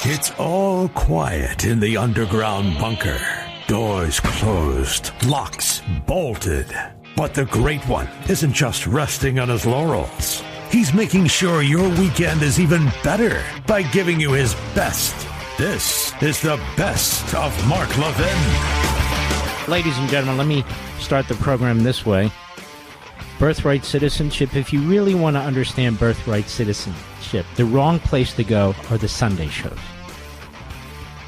It's all quiet in the underground bunker. Doors closed, locks bolted. But the Great One isn't just resting on his laurels. He's making sure your weekend is even better by giving you his best. This is the best of Mark Levin. Ladies and gentlemen, let me start the program this way. Birthright citizenship. If you really want to understand birthright citizenship, the wrong place to go are the Sunday shows.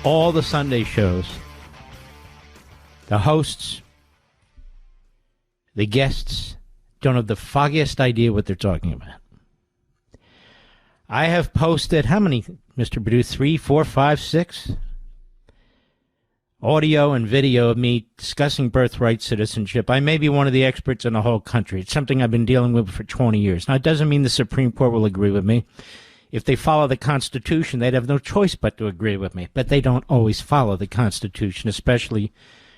All the Sunday shows, the hosts, the guests don't have the foggiest idea what they're talking about. I have posted, how many, Mr. Producer? 3, 4, 5, 6? Audio and video of me discussing birthright citizenship. I may be one of the experts in the whole country. It's something I've been dealing with for 20 years. Now, it doesn't mean the Supreme Court will agree with me. If they follow the Constitution, they'd have no choice but to agree with me. But they don't always follow the Constitution, especially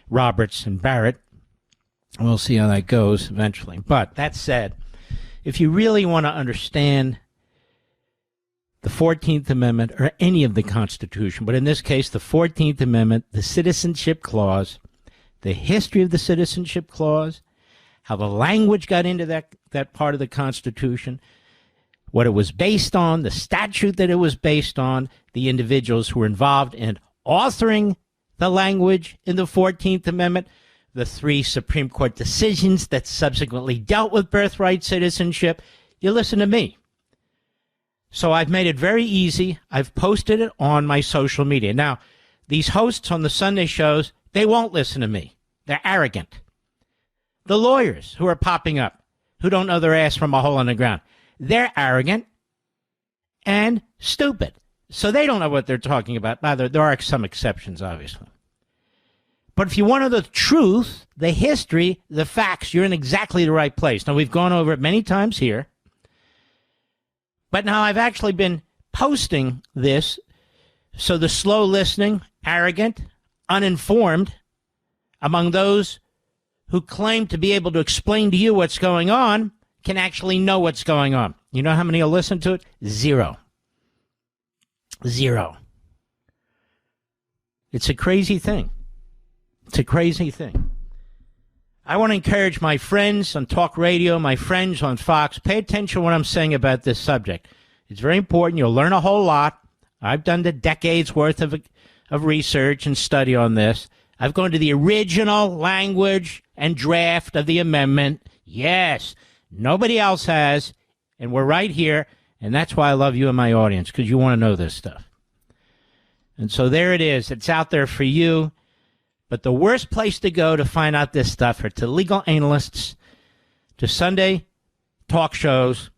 Roberts and Barrett. We'll see how that goes eventually. But that said, if you really want to understand the 14th Amendment or any of the Constitution, but in this case, the 14th Amendment, the Citizenship Clause, the history of the Citizenship Clause, how the language got into that part of the Constitution, what it was based on, the statute that it was based on, the individuals who were involved in authoring the language in the 14th Amendment, the 3 Supreme Court decisions that subsequently dealt with birthright citizenship. You listen to me. So I've made it very easy. I've posted it on my social media. Now, these hosts on the Sunday shows, they won't listen to me. They're arrogant. The lawyers who are popping up, who don't know their ass from a hole in the ground, they're arrogant and stupid. So they don't know what they're talking about. Now, there are some exceptions, obviously. But if you want to know the truth, the history, the facts, you're in exactly the right place. Now, we've gone over it many times here. But now I've actually been posting this so the slow listening, arrogant, uninformed, among those who claim to be able to explain to you what's going on, can actually know what's going on. You know how many will listen to it? 0. 0. It's a crazy thing. It's a crazy thing. I want to encourage my friends on talk radio, my friends on Fox, pay attention to what I'm saying about this subject. It's very important. You'll learn a whole lot. I've done the decades worth of research and study on this. I've gone to the original language and draft of the amendment. Yes, nobody else has, and we're right here, and that's why I love you and my audience, because you want to know this stuff. And so there it is. It's out there for you. But the worst place to go to find out this stuff are to legal analysts, to Sunday talk shows,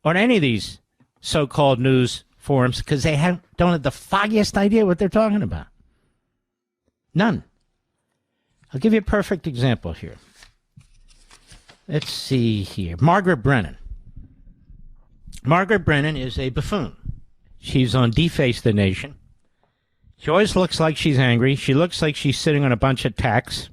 or any of these so-called news forums, because they don't have the foggiest idea what they're talking about. None. I'll give you a perfect example here. Let's see here. Margaret Brennan. Margaret Brennan is a buffoon. She's on Deface the Nation. She always looks like she's angry. She looks like she's sitting on a bunch of tacks.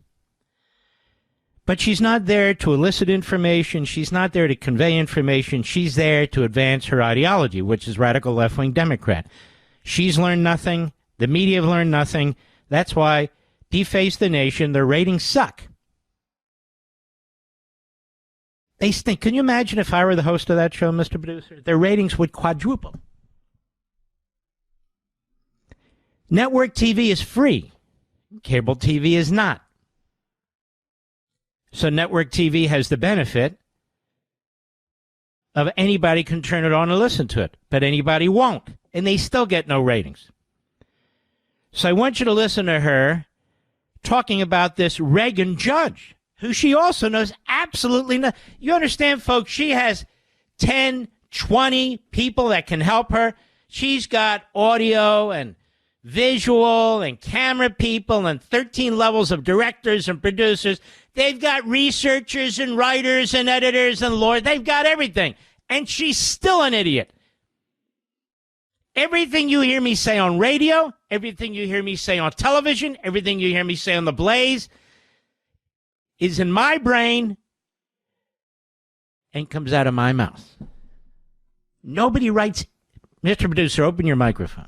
But she's not there to elicit information. She's not there to convey information. She's there to advance her ideology, which is radical left-wing Democrat. She's learned nothing. The media have learned nothing. That's why Deface the Nation, their ratings suck. They stink. Can you imagine if I were the host of that show, Mr. Producer? Their ratings would quadruple. Network TV is free. Cable TV is not. So network TV has the benefit of anybody can turn it on and listen to it, but anybody won't, and they still get no ratings. So I want you to listen to her talking about this Reagan Judge, who she also knows absolutely nothing. You understand, folks, she has 10, 20 people that can help her. She's got audio and visual and camera people and 13 levels of directors and producers. They've got researchers and writers and editors and lawyers. They've got everything. And she's still an idiot. Everything you hear me say on radio, everything you hear me say on television, everything you hear me say on The Blaze is in my brain and comes out of my mouth. Nobody writes. Mr. Producer, open your microphone.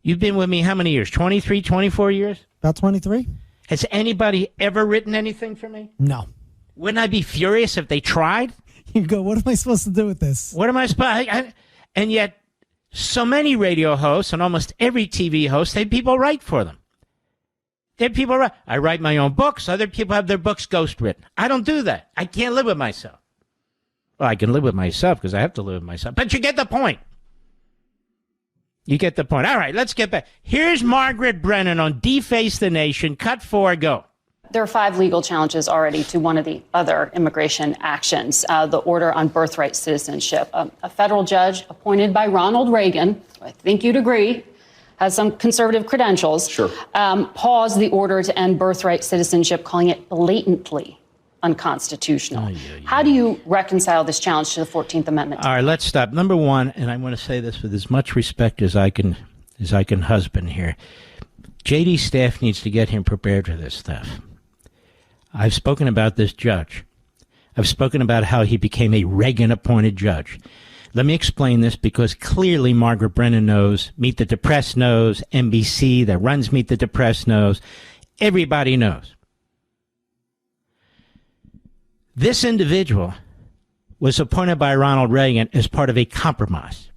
You've been with me how many years? 23, 24 years? About 23. Has anybody ever written anything for me? No. Wouldn't I be furious if they tried? You go, what am I supposed to do with this? What am I supposed to... And yet, so many radio hosts and almost every TV host, they have people write for them. They have people write. I write my own books. Other people have their books ghostwritten. I don't do that. I can't live with myself. Well, I can live with myself because I have to live with myself. But you get the point. You get the point. All right, let's get back. Here's Margaret Brennan on Deface the Nation. Cut 4, go. There are 5 legal challenges already to one of the other immigration actions, the order on birthright citizenship. A federal judge appointed by Ronald Reagan, I think you'd agree, has some conservative credentials, sure. Paused the order to end birthright citizenship, calling it blatantly unconstitutional. How do you reconcile this challenge to the 14th Amendment? All right, let's stop. Number one, and I want to say this with as much respect as I can husband here. JD's staff needs to get him prepared for this stuff. I've spoken about this judge. I've spoken about how he became a Reagan-appointed judge. Let me explain this because clearly Margaret Brennan knows, Meet the Depressed knows, NBC that runs Meet the Depressed knows. Everybody knows. This individual was appointed by Ronald Reagan as part of a compromise.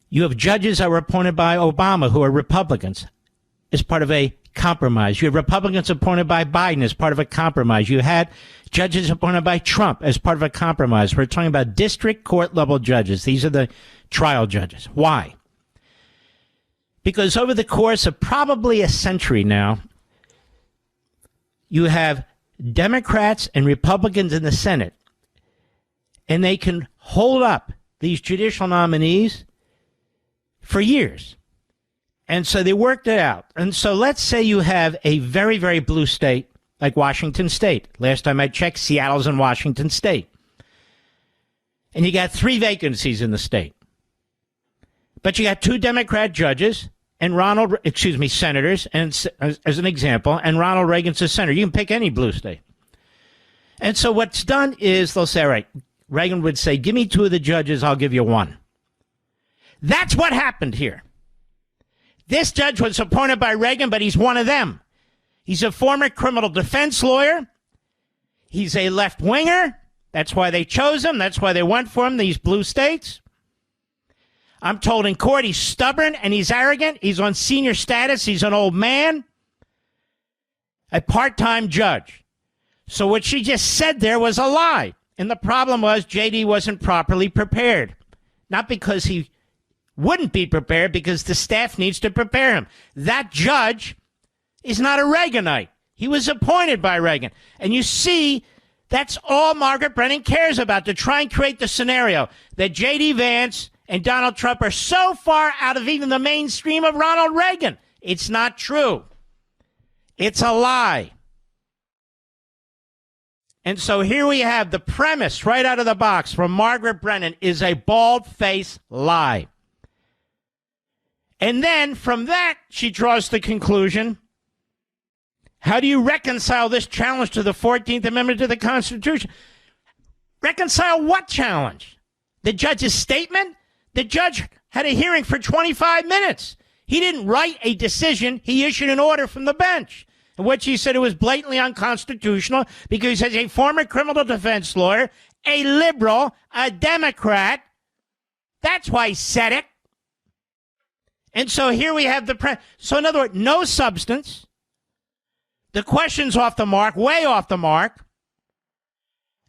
You have judges that were appointed by Obama who are Republicans as part of a compromise. You have Republicans appointed by Biden as part of a compromise. You had judges appointed by Trump as part of a compromise. We're talking about district court level judges. These are the trial judges. Why? Because over the course of probably a century now, you have Democrats and Republicans in the Senate, and they can hold up these judicial nominees for years. And so they worked it out. And so let's say you have a very, very blue state like Washington State. Last time I checked, Seattle's in Washington State. And you got 3 vacancies in the state. But you got 2 Democrat judges and senators, and as an example, and Ronald Reagan's a senator. You can pick any blue state. And so what's done is they'll say, all right, Reagan would say, give me 2 of the judges, I'll give you 1. That's what happened here. This judge was appointed by Reagan, but he's one of them. He's a former criminal defense lawyer. He's a left-winger. That's why they chose him. That's why they went for him, these blue states. I'm told in court he's stubborn and he's arrogant. He's on senior status. He's an old man. A part-time judge. So what she just said there was a lie. And the problem was JD wasn't properly prepared. Not because he wouldn't be prepared, because the staff needs to prepare him. That judge is not a Reaganite. He was appointed by Reagan. And you see, that's all Margaret Brennan cares about, to try and create the scenario that J.D. Vance and Donald Trump are so far out of even the mainstream of Ronald Reagan. It's not true. It's a lie. And so here we have the premise right out of the box from Margaret Brennan is a bald-faced lie. And then from that, she draws the conclusion, how do you reconcile this challenge to the 14th Amendment to the Constitution? Reconcile what challenge? The judge's statement? The judge had a hearing for 25 minutes. He didn't write a decision. He issued an order from the bench, in which he said it was blatantly unconstitutional because as a former criminal defense lawyer, a liberal, a Democrat, that's why he said it. And so here we have so in other words, no substance. The question's off the mark, way off the mark.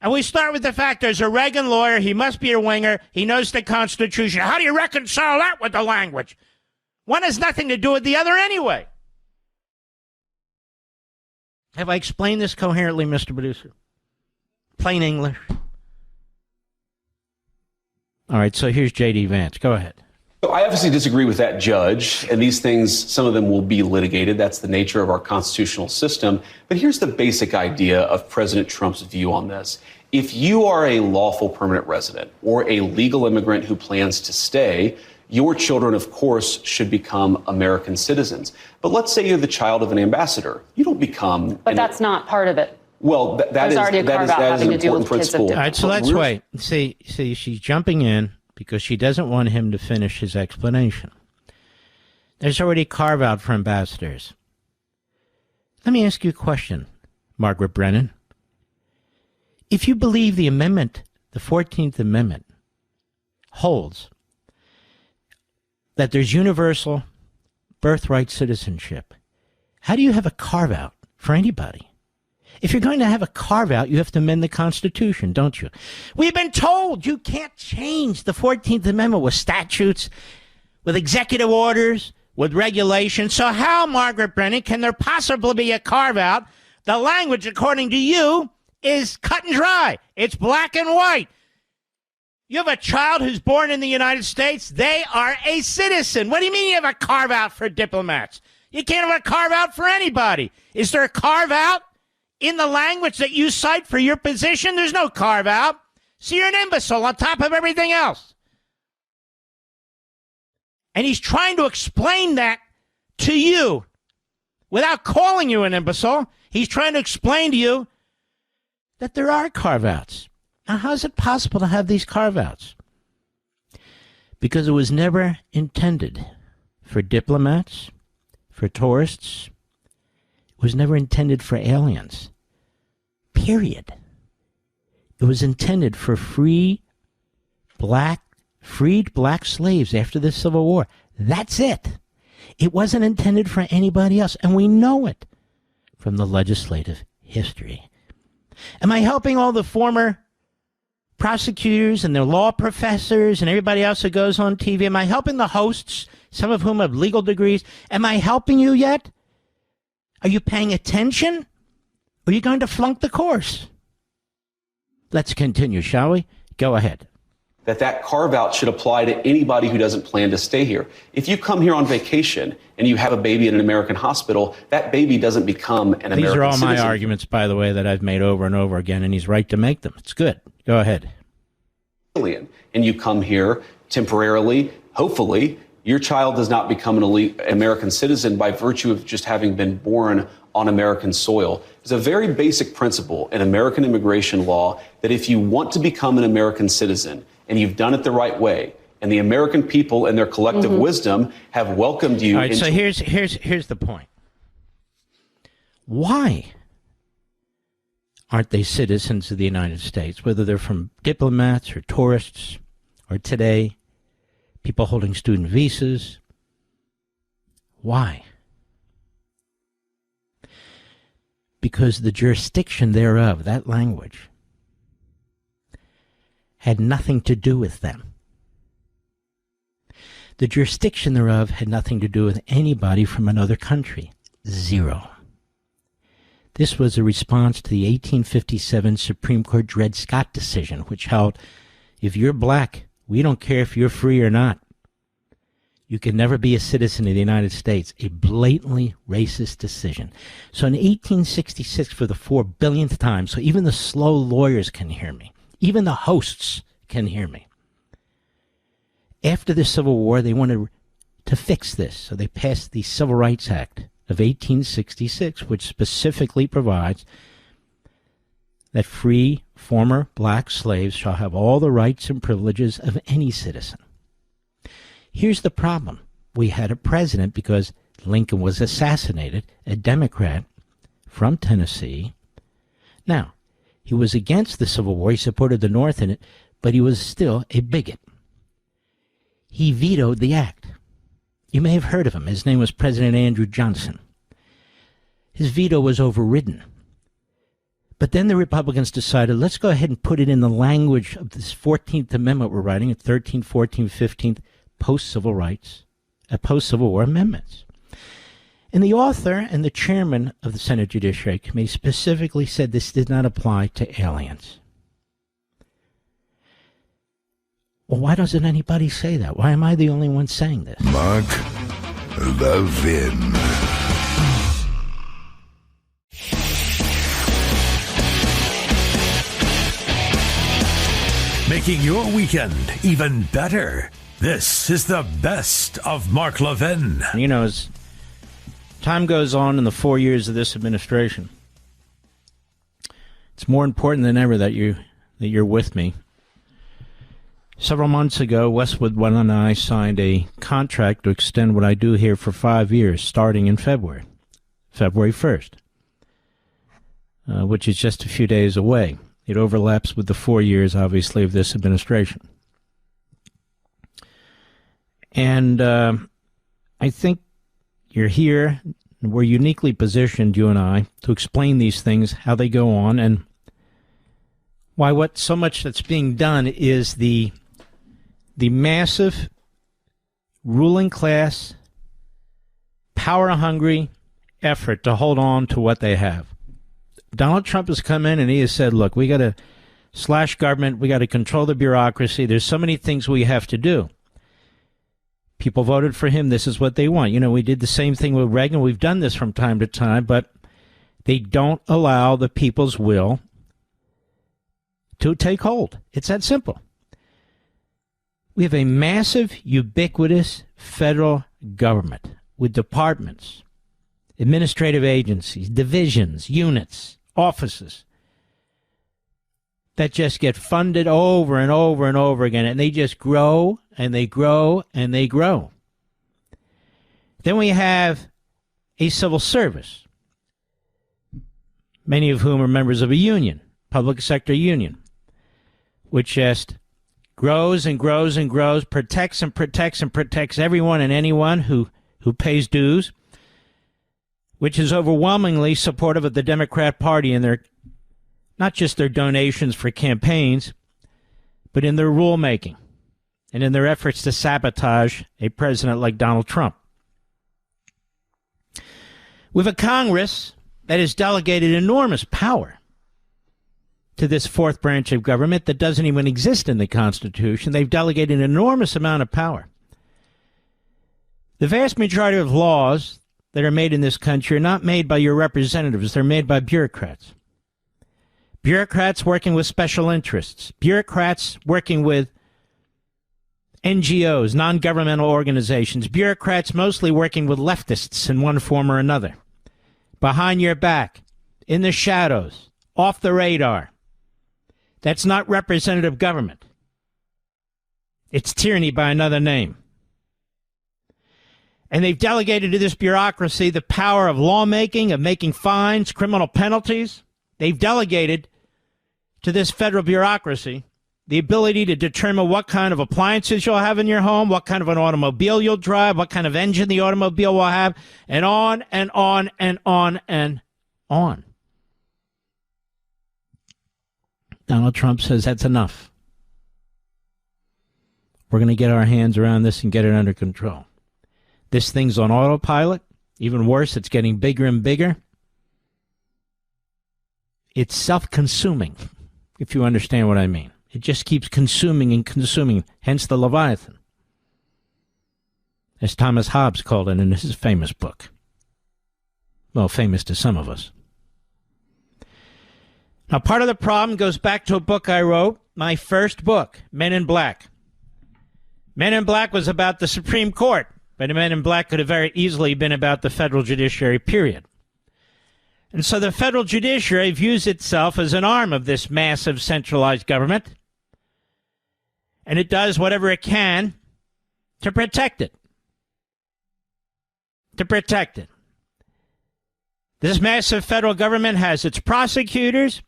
And we start with the fact there's a Reagan lawyer. He must be a winger. He knows the Constitution. How do you reconcile that with the language? One has nothing to do with the other anyway. Have I explained this coherently, Mr. Producer? Plain English. All right, so here's J.D. Vance. Go ahead. So I obviously disagree with that judge, and these things, some of them will be litigated. That's the nature of our constitutional system. But here's the basic idea of President Trump's view on this. If you are a lawful permanent resident or a legal immigrant who plans to stay, your children, of course, should become American citizens. But let's say you're the child of an ambassador. You don't become... But that's not part of it. Well, that is an important principle. All right, so let's wait. See, she's jumping in because she doesn't want him to finish his explanation. There's already a carve-out for ambassadors. Let me ask you a question, Margaret Brennan. If you believe the amendment, the 14th Amendment, holds that there's universal birthright citizenship, how do you have a carve-out for anybody? If you're going to have a carve-out, you have to amend the Constitution, don't you? We've been told you can't change the 14th Amendment with statutes, with executive orders, with regulations. So how, Margaret Brennan, can there possibly be a carve-out? The language, according to you, is cut and dry. It's black and white. You have a child who's born in the United States. They are a citizen. What do you mean you have a carve-out for diplomats? You can't have a carve-out for anybody. Is there a carve-out in the language that you cite for your position? There's no carve-out. So you're an imbecile on top of everything else. And he's trying to explain that to you without calling you an imbecile. He's trying to explain to you that there are carve-outs. Now, how is it possible to have these carve-outs? Because it was never intended for diplomats, for tourists. It was never intended for aliens. Period. It was intended for freed black slaves after the Civil War. That's it. It wasn't intended for anybody else, and we know it from the legislative history. Am I helping all the former prosecutors and their law professors and everybody else that goes on TV? Am I helping the hosts, some of whom have legal degrees? Am I helping you yet? Are you paying attention? Or are you going to flunk the course? Let's continue, shall we? Go ahead. That carve-out should apply to anybody who doesn't plan to stay here. If you come here on vacation and you have a baby in an American hospital, that baby doesn't become an American citizen. These are all my arguments, by the way, that I've made over and over again, and he's right to make them. It's good. Go ahead. And you come here temporarily, hopefully, your child does not become an American citizen by virtue of just having been born on American soil. There's a very basic principle in American immigration law that if you want to become an American citizen and you've done it the right way, and the American people and their collective wisdom have welcomed you. All right, so here's the point. Why aren't they citizens of the United States, whether they're from diplomats or tourists or today, people holding student visas? Why? Because the jurisdiction thereof, that language, had nothing to do with them. The jurisdiction thereof had nothing to do with anybody from another country. Zero. This was a response to the 1857 Supreme Court Dred Scott decision, which held, if you're black, we don't care if you're free or not. You can never be a citizen of the United States. A blatantly racist decision. So in 1866, for the 4 billionth time, so even the slow lawyers can hear me, even the hosts can hear me. After the Civil War, they wanted to fix this, so they passed the Civil Rights Act of 1866, which specifically provides that free former black slaves shall have all the rights and privileges of any citizen. Here's the problem. We had a president, because Lincoln was assassinated, a Democrat from Tennessee. Now, he was against the Civil War. He supported the North in it, but he was still a bigot. He vetoed the act. You may have heard of him. His name was President Andrew Johnson. His veto was overridden. But then the Republicans decided, let's go ahead and put it in the language of this 14th Amendment we're writing, 13th, 14th, 15th, post-civil rights, post-Civil War amendments. And the author and the chairman of the Senate Judiciary Committee specifically said this did not apply to aliens. Well, why doesn't anybody say that? Why am I the only one saying this? Mark Levin. Making your weekend even better. This is the best of Mark Levin. You know, as time goes on in the 4 years of this administration, it's more important than ever that you're with me. Several months ago, Westwood One and I signed a contract to extend what I do here for 5 years, starting in February 1st, which is just a few days away. It overlaps with the 4 years, obviously, of this administration. And I think you're here, we're uniquely positioned, you and I, to explain these things, how they go on, and why what so much that's being done is the massive ruling class, power-hungry effort to hold on to what they have. Donald Trump has come in and he has said, look, we got to slash government, we got to control the bureaucracy, there's so many things we have to do. People voted for him, this is what they want. You know, we did the same thing with Reagan, we've done this from time to time, but they don't allow the people's will to take hold. It's that simple. We have a massive, ubiquitous federal government with departments, administrative agencies, divisions, units, offices that just get funded over and over and over again, and they just grow and they grow and they grow. Then we have a civil service, many of whom are members of a union, public sector union, which just grows and grows and grows, protects and protects and protects everyone and anyone who pays dues, which is overwhelmingly supportive of the Democrat Party in their, not just their donations for campaigns, but in their rulemaking and in their efforts to sabotage a president like Donald Trump. We have a Congress that has delegated enormous power to this fourth branch of government that doesn't even exist in the Constitution. They've delegated an enormous amount of power. The vast majority of laws that are made in this country are not made by your representatives. They're made by bureaucrats. Bureaucrats working with special interests. Bureaucrats working with NGOs, non-governmental organizations. Bureaucrats mostly working with leftists in one form or another. Behind your back, in the shadows, off the radar. That's not representative government. It's tyranny by another name. And they've delegated to this bureaucracy the power of lawmaking, of making fines, criminal penalties. They've delegated to this federal bureaucracy the ability to determine what kind of appliances you'll have in your home, what kind of an automobile you'll drive, what kind of engine the automobile will have, and on and on and on and on. Donald Trump says that's enough. We're going to get our hands around this and get it under control. This thing's on autopilot. Even worse, it's getting bigger and bigger. It's self-consuming, if you understand what I mean. It just keeps consuming and consuming, hence the Leviathan, as Thomas Hobbes called it in his famous book. Well, famous to some of us. Now, part of the problem goes back to a book I wrote, my first book, Men in Black. Men in Black was about the Supreme Court, but Men in Black could have very easily been about the federal judiciary, period. And so the federal judiciary views itself as an arm of this massive centralized government, and it does whatever it can to protect it. To protect it. This massive federal government has its prosecutors,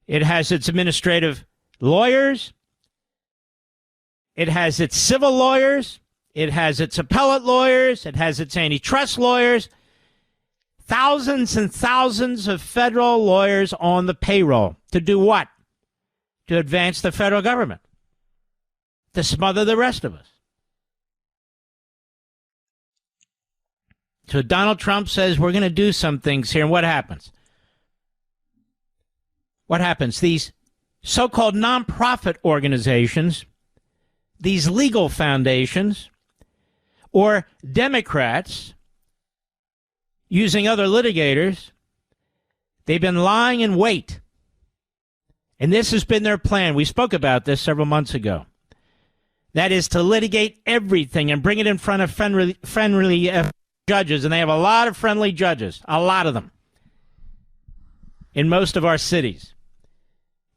it has its administrative lawyers, it has its civil lawyers, it has its appellate lawyers, it has its antitrust lawyers, thousands and thousands of federal lawyers on the payroll. To do what? To advance the federal government. To smother the rest of us. So Donald Trump says we're going to do some things here, and what happens? What happens? These so-called nonprofit organizations, these legal foundations, or Democrats using other litigators, they've been lying in wait. And this has been their plan. We spoke about this several months ago. That is to litigate everything and bring it in front of friendly judges. And they have a lot of friendly judges, a lot of them, in most of our cities.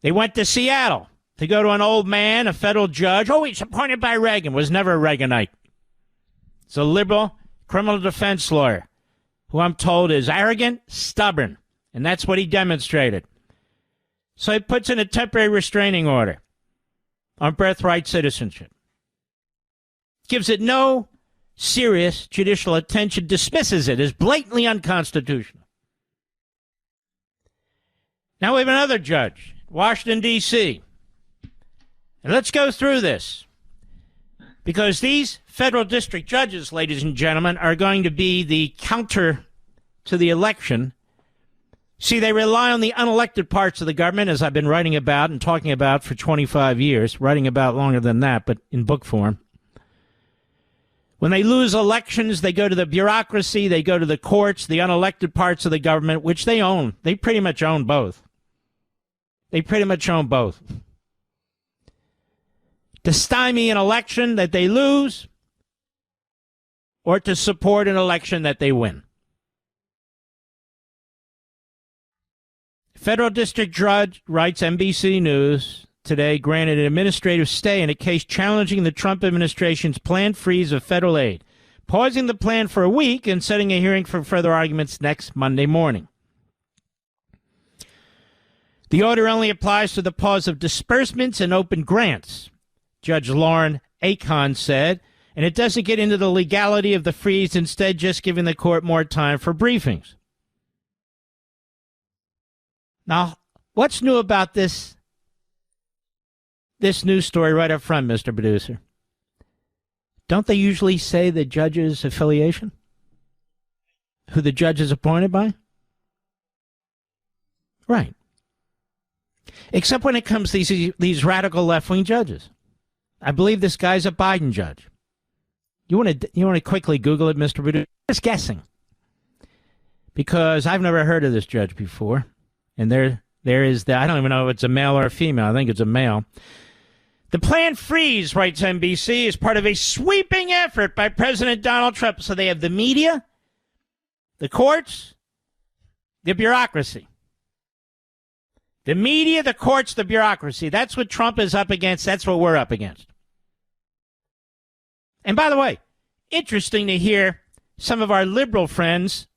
They went to Seattle to go to an old man, a federal judge. Oh, he's appointed by Reagan. Was never a Reaganite. It's a liberal criminal defense lawyer who I'm told is arrogant, stubborn, and that's what he demonstrated. So he puts in a temporary restraining order on birthright citizenship. Gives it no serious judicial attention, dismisses it as blatantly unconstitutional. Now we have another judge, Washington, D.C. And let's go through this, because these federal district judges, ladies and gentlemen, are going to be the counter to the election. See, they rely on the unelected parts of the government, as I've been writing about and talking about for 25 years, writing about longer than that, but in book form. When they lose elections, they go to the bureaucracy, they go to the courts, the unelected parts of the government, which they own. They pretty much own both. They pretty much own both. To stymie an election that they lose, or to support an election that they win. Federal district judge, writes NBC News today, granted an administrative stay in a case challenging the Trump administration's planned freeze of federal aid, pausing the plan for a week and setting a hearing for further arguments next Monday morning. The order only applies to the pause of disbursements and open grants, Judge Loren AliKhan said, and it doesn't get into the legality of the freeze, instead just giving the court more time for briefings. Now, what's new about this news story right up front, Mr. Producer? Don't they usually say the judge's affiliation? Who the judge is appointed by? Right. Except when it comes to these radical left-wing judges. I believe this guy's a Biden judge. You want to quickly Google it, Mr. Producer? Just guessing. Because I've never heard of this judge before. And there is I don't even know if it's a male or a female. I think it's a male. The planned freeze, writes NBC, is part of a sweeping effort by President Donald Trump. So they have the media, the courts, the bureaucracy. The media, the courts, the bureaucracy. That's what Trump is up against. That's what we're up against. And by the way, interesting to hear some of our liberal friends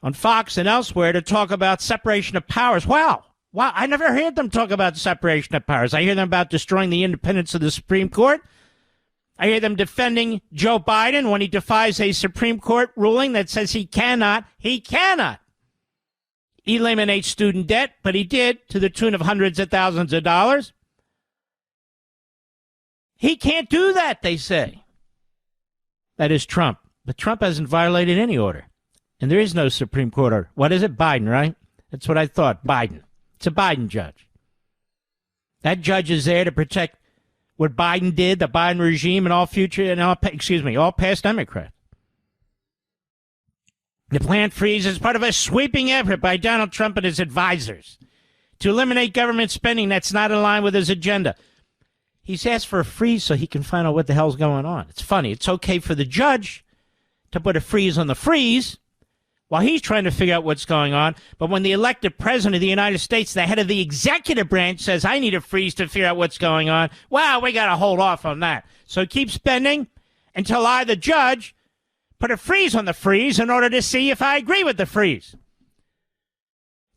on Fox and elsewhere to talk about separation of powers. Wow, I never heard them talk about separation of powers. I hear them about destroying the independence of the Supreme Court. I hear them defending Joe Biden when he defies a Supreme Court ruling that says he cannot eliminate student debt, but he did to the tune of hundreds of thousands of dollars. He can't do that, they say. That is Trump. But Trump hasn't violated any order. And there is no Supreme Court order. What is it? Biden, right? That's what I thought. Biden. It's a Biden judge. That judge is there to protect what Biden did, the Biden regime, and all past Democrats. The planned freeze is part of a sweeping effort by Donald Trump and his advisors to eliminate government spending that's not in line with his agenda. He's asked for a freeze so he can find out what the hell's going on. It's funny. It's okay for the judge to put a freeze on the freeze while he's trying to figure out what's going on. But when the elected president of the United States, the head of the executive branch, says, I need a freeze to figure out what's going on, well, we got to hold off on that. So keep spending until I, the judge, put a freeze on the freeze in order to see if I agree with the freeze.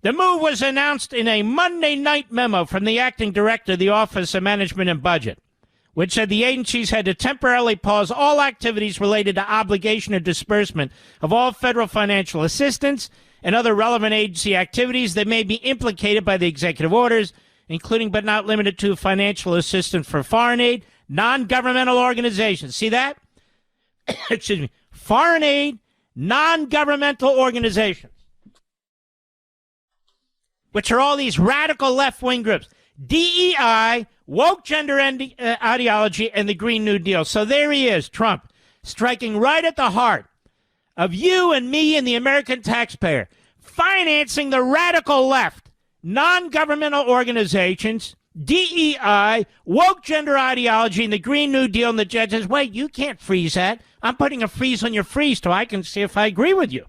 The move was announced in a Monday night memo from the acting director of the Office of Management and Budget, which said the agencies had to temporarily pause all activities related to obligation or disbursement of all federal financial assistance and other relevant agency activities that may be implicated by the executive orders, including but not limited to financial assistance for foreign aid, non-governmental organizations. See that? Excuse me. Foreign aid, non-governmental organizations, which are all these radical left-wing groups. DEI, woke gender ideology, and the Green New Deal. So there he is, Trump, striking right at the heart of you and me and the American taxpayer, financing the radical left, non-governmental organizations, DEI, woke gender ideology, and the Green New Deal. And the judge says, wait, you can't freeze that. I'm putting a freeze on your freeze so I can see if I agree with you.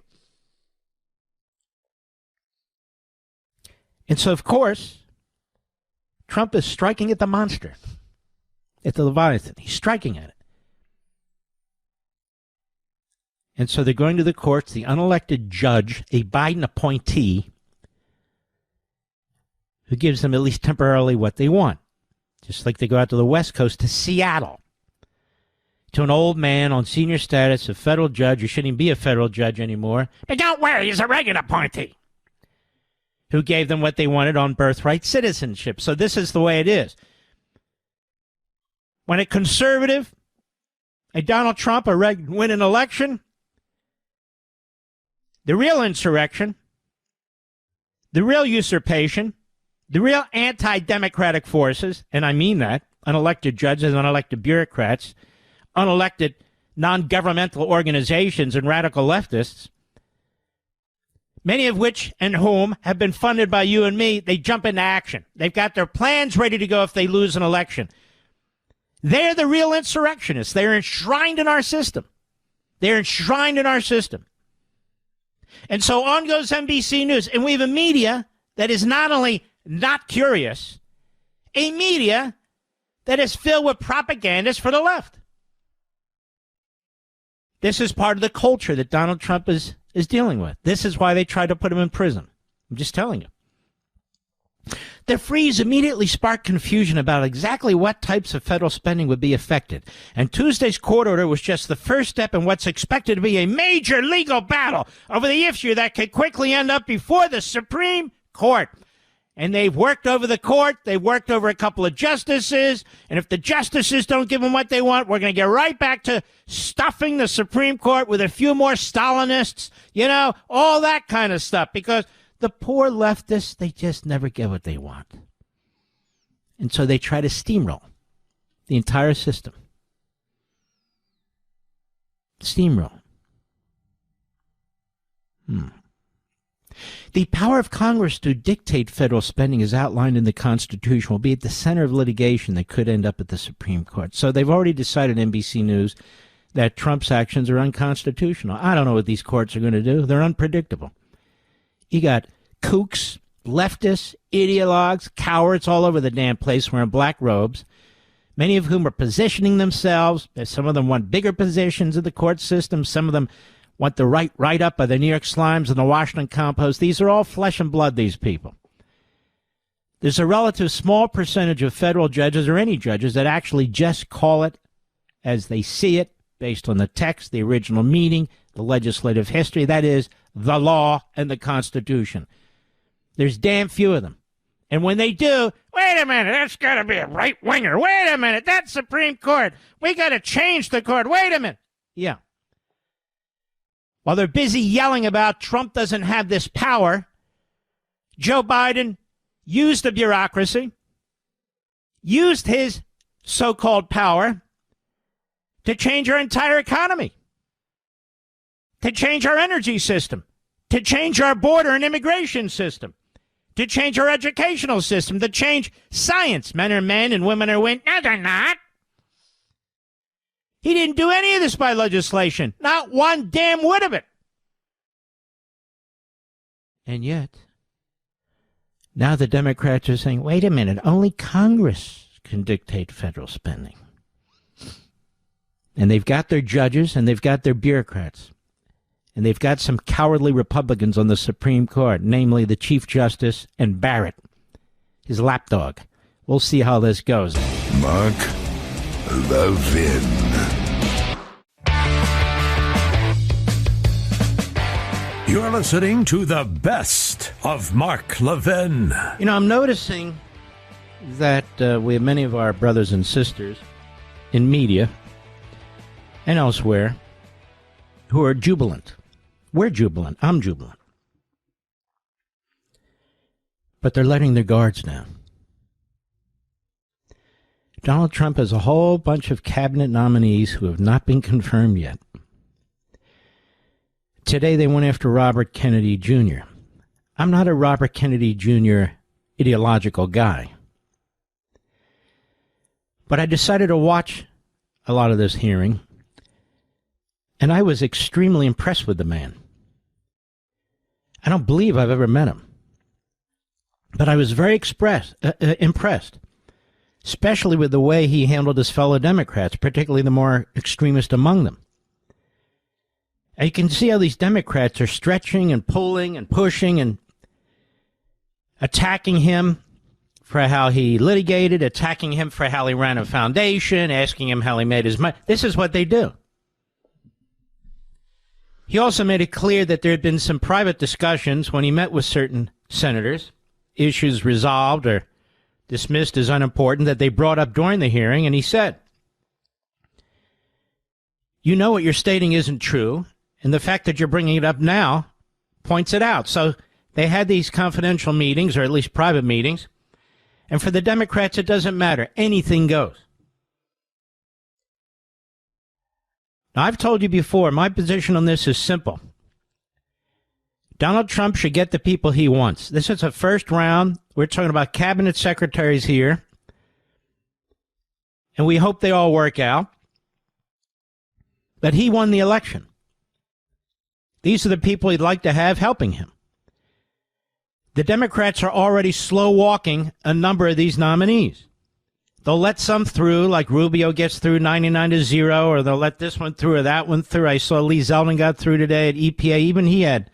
And so, of course, Trump is striking at the monster, at the Leviathan. He's striking at it. And so they're going to the courts, the unelected judge, a Biden appointee, who gives them at least temporarily what they want. Just like they go out to the West Coast, to Seattle, to an old man on senior status, a federal judge who shouldn't even be a federal judge anymore. But don't worry, he's a Reagan appointee, who gave them what they wanted on birthright citizenship. So this is the way it is. When a conservative, a Donald Trump, a Reagan win an election, the real insurrection, the real usurpation, the real anti-democratic forces, and I mean that, unelected judges, unelected bureaucrats, unelected non-governmental organizations and radical leftists, many of which and whom have been funded by you and me, they jump into action. They've got their plans ready to go if they lose an election. They're the real insurrectionists. They're enshrined in our system. They're enshrined in our system. And so on goes NBC News. And we have a media that is not only not curious, a media that is filled with propagandists for the left. This is part of the culture that Donald Trump is dealing with. This is why they tried to put him in prison. I'm just telling you. The freeze immediately sparked confusion about exactly what types of federal spending would be affected. And Tuesday's court order was just the first step in what's expected to be a major legal battle over the issue that could quickly end up before the Supreme Court. And they've worked over the court. They've worked over a couple of justices. And if the justices don't give them what they want, we're going to get right back to stuffing the Supreme Court with a few more Stalinists, you know, all that kind of stuff. Because the poor leftists, they just never get what they want. And so they try to steamroll the entire system. Steamroll. The power of Congress to dictate federal spending as outlined in the Constitution will be at the center of litigation that could end up at the Supreme Court. So they've already decided, NBC News, that Trump's actions are unconstitutional. I don't know what these courts are going to do. They're unpredictable. You got kooks, leftists, ideologues, cowards all over the damn place wearing black robes, many of whom are positioning themselves. Some of them want bigger positions in the court system. Some of them want the write-up by the New York Slimes and the Washington Compost. These are all flesh and blood, these people. There's a relative small percentage of federal judges or any judges that actually just call it as they see it, based on the text, the original meaning, the legislative history, that is, the law and the Constitution. There's damn few of them. And when they do, wait a minute, that's got to be a right-winger. Wait a minute, that's Supreme Court. We got to change the court. Wait a minute. Yeah. While they're busy yelling about Trump doesn't have this power, Joe Biden used the bureaucracy, used his so-called power to change our entire economy, to change our energy system, to change our border and immigration system, to change our educational system, to change science. Men are men and women are women. No, they're not. He didn't do any of this by legislation. Not one damn whit of it. And yet, now the Democrats are saying, wait a minute, only Congress can dictate federal spending. And they've got their judges and they've got their bureaucrats. And they've got some cowardly Republicans on the Supreme Court, namely the Chief Justice and Barrett, his lapdog. We'll see how this goes. Mark Levin. You're listening to the best of Mark Levin. You know, I'm noticing that we have many of our brothers and sisters in media and elsewhere who are jubilant. We're jubilant. I'm jubilant. But they're letting their guards down. Donald Trump has a whole bunch of cabinet nominees who have not been confirmed yet. Today they went after Robert Kennedy Jr. I'm not a Robert Kennedy Jr. ideological guy. But I decided to watch a lot of this hearing, and I was extremely impressed with the man. I don't believe I've ever met him. But I was very impressed, especially with the way he handled his fellow Democrats, particularly the more extremist among them. And you can see how these Democrats are stretching and pulling and pushing and attacking him for how he litigated, attacking him for how he ran a foundation, asking him how he made his money. This is what they do. He also made it clear that there had been some private discussions when he met with certain senators, issues resolved or dismissed as unimportant that they brought up during the hearing, and he said, "You know what you're stating isn't true, and the fact that you're bringing it up now points it out." So they had these confidential meetings, or at least private meetings, and for the Democrats, it doesn't matter. Anything goes. Now, I've told you before, my position on this is simple. Donald Trump should get the people he wants. This is a first round. We're talking about cabinet secretaries here, and we hope they all work out. But he won the election. These are the people he'd like to have helping him. The Democrats are already slow walking a number of these nominees. They'll let some through, like Rubio gets through 99-0, or they'll let this one through or that one through. I saw Lee Zeldin got through today at EPA. Even he had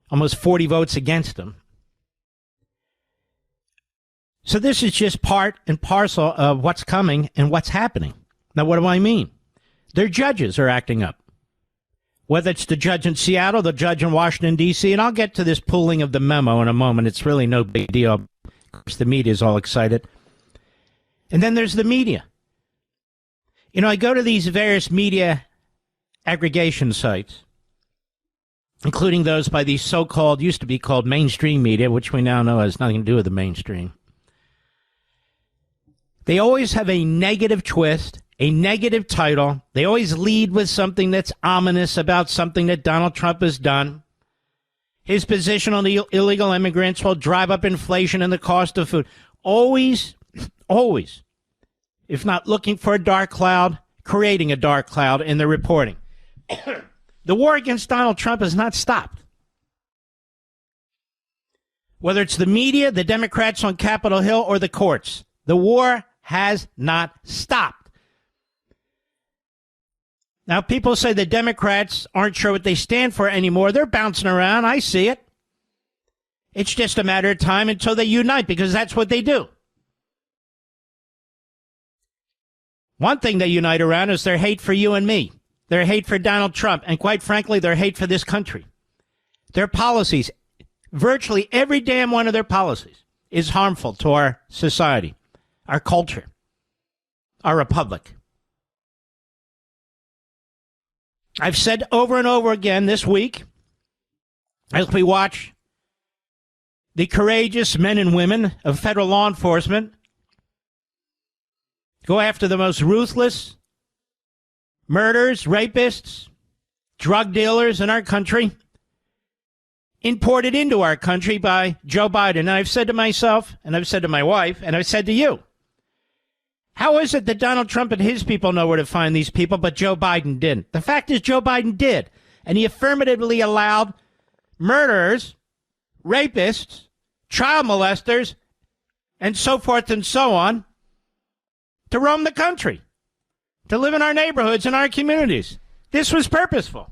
almost 40 votes against him. So this is just part and parcel of what's coming and what's happening. Now, what do I mean? Their judges are acting up. Whether it's the judge in Seattle, the judge in Washington, D.C., and I'll get to this pulling of the memo in a moment. It's really no big deal. Of course, the media is all excited. And then there's the media. You know, I go to these various media aggregation sites, including those by these so-called, used to be called mainstream media, which we now know has nothing to do with the mainstream. They always have a negative twist, a negative title. They always lead with something that's ominous about something that Donald Trump has done. His position on the illegal immigrants will drive up inflation and the cost of food. Always, if not looking for a dark cloud, creating a dark cloud in the reporting. The war against Donald Trump has not stopped. Whether it's the media, the Democrats on Capitol Hill, or the courts, the war has not stopped. Now, people say the Democrats aren't sure what they stand for anymore. They're bouncing around. I see it. It's just a matter of time until they unite, because that's what they do. One thing they unite around is their hate for you and me, their hate for Donald Trump, and quite frankly, their hate for this country. Their policies, virtually every damn one of their policies, is harmful to our society, our culture, our republic. I've said over and over again this week, as we watch the courageous men and women of federal law enforcement go after the most ruthless murderers, rapists, drug dealers in our country, imported into our country by Joe Biden. And I've said to myself, and I've said to my wife, and I've said to you, how is it that Donald Trump and his people know where to find these people, but Joe Biden didn't? The fact is Joe Biden did, and he affirmatively allowed murderers, rapists, child molesters, and so forth and so on to roam the country, to live in our neighborhoods and our communities. This was purposeful.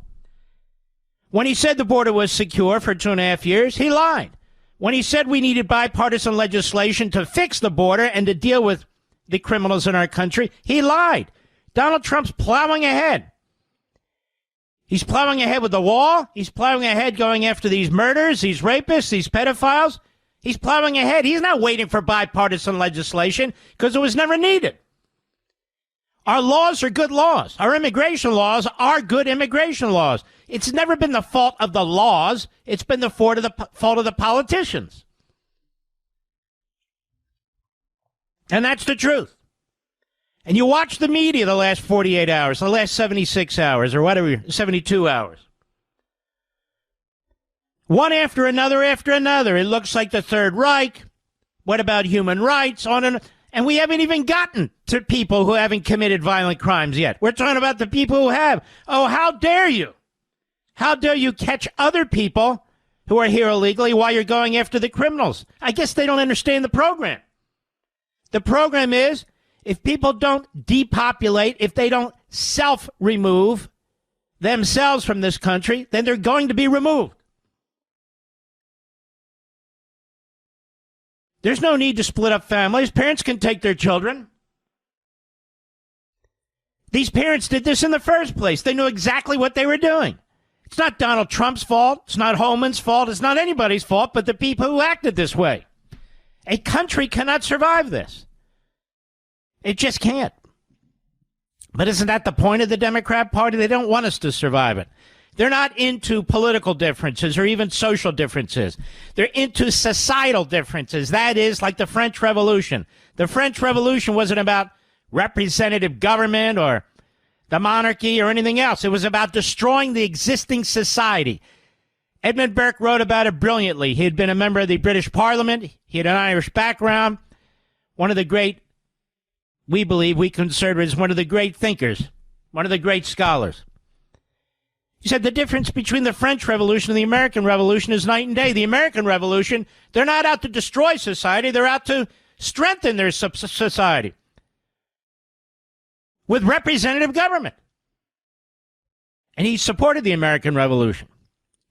When he said the border was secure for 2.5 years, he lied. When he said we needed bipartisan legislation to fix the border and to deal with the criminals in our country, he lied. Donald Trump's plowing ahead. He's plowing ahead with the wall. He's plowing ahead going after these murderers, these rapists, these pedophiles. He's plowing ahead. He's not waiting for bipartisan legislation because it was never needed. Our laws are good laws. Our immigration laws are good immigration laws. It's never been the fault of the laws. It's been the fault of the politicians. And that's the truth. And you watch the media the last 48 hours, the last 76 hours, or whatever, 72 hours. One after another after another. It looks like the Third Reich. What about human rights? On and we haven't even gotten to people who haven't committed violent crimes yet. We're talking about the people who have. Oh, how dare you? How dare you catch other people who are here illegally while you're going after the criminals. I guess they don't understand the program. The program is, if people don't depopulate, if they don't self-remove themselves from this country, then they're going to be removed. There's no need to split up families. Parents can take their children. These parents did this in the first place. They knew exactly what they were doing. It's not Donald Trump's fault. It's not Holman's fault. It's not anybody's fault but the people who acted this way. A country cannot survive this. It just can't. But isn't that the point of the Democrat Party? They don't want us to survive it. They're not into political differences or even social differences. They're into societal differences. That is, like the French Revolution. The French Revolution wasn't about representative government or the monarchy or anything else. It was about destroying the existing society. Edmund Burke wrote about it brilliantly. He had been a member of the British Parliament. He had an Irish background. One of the great, we believe, we conservatives, one of the great thinkers, one of the great scholars. He said the difference between the French Revolution and the American Revolution is night and day. The American Revolution, they're not out to destroy society. They're out to strengthen their society with representative government. And he supported the American Revolution,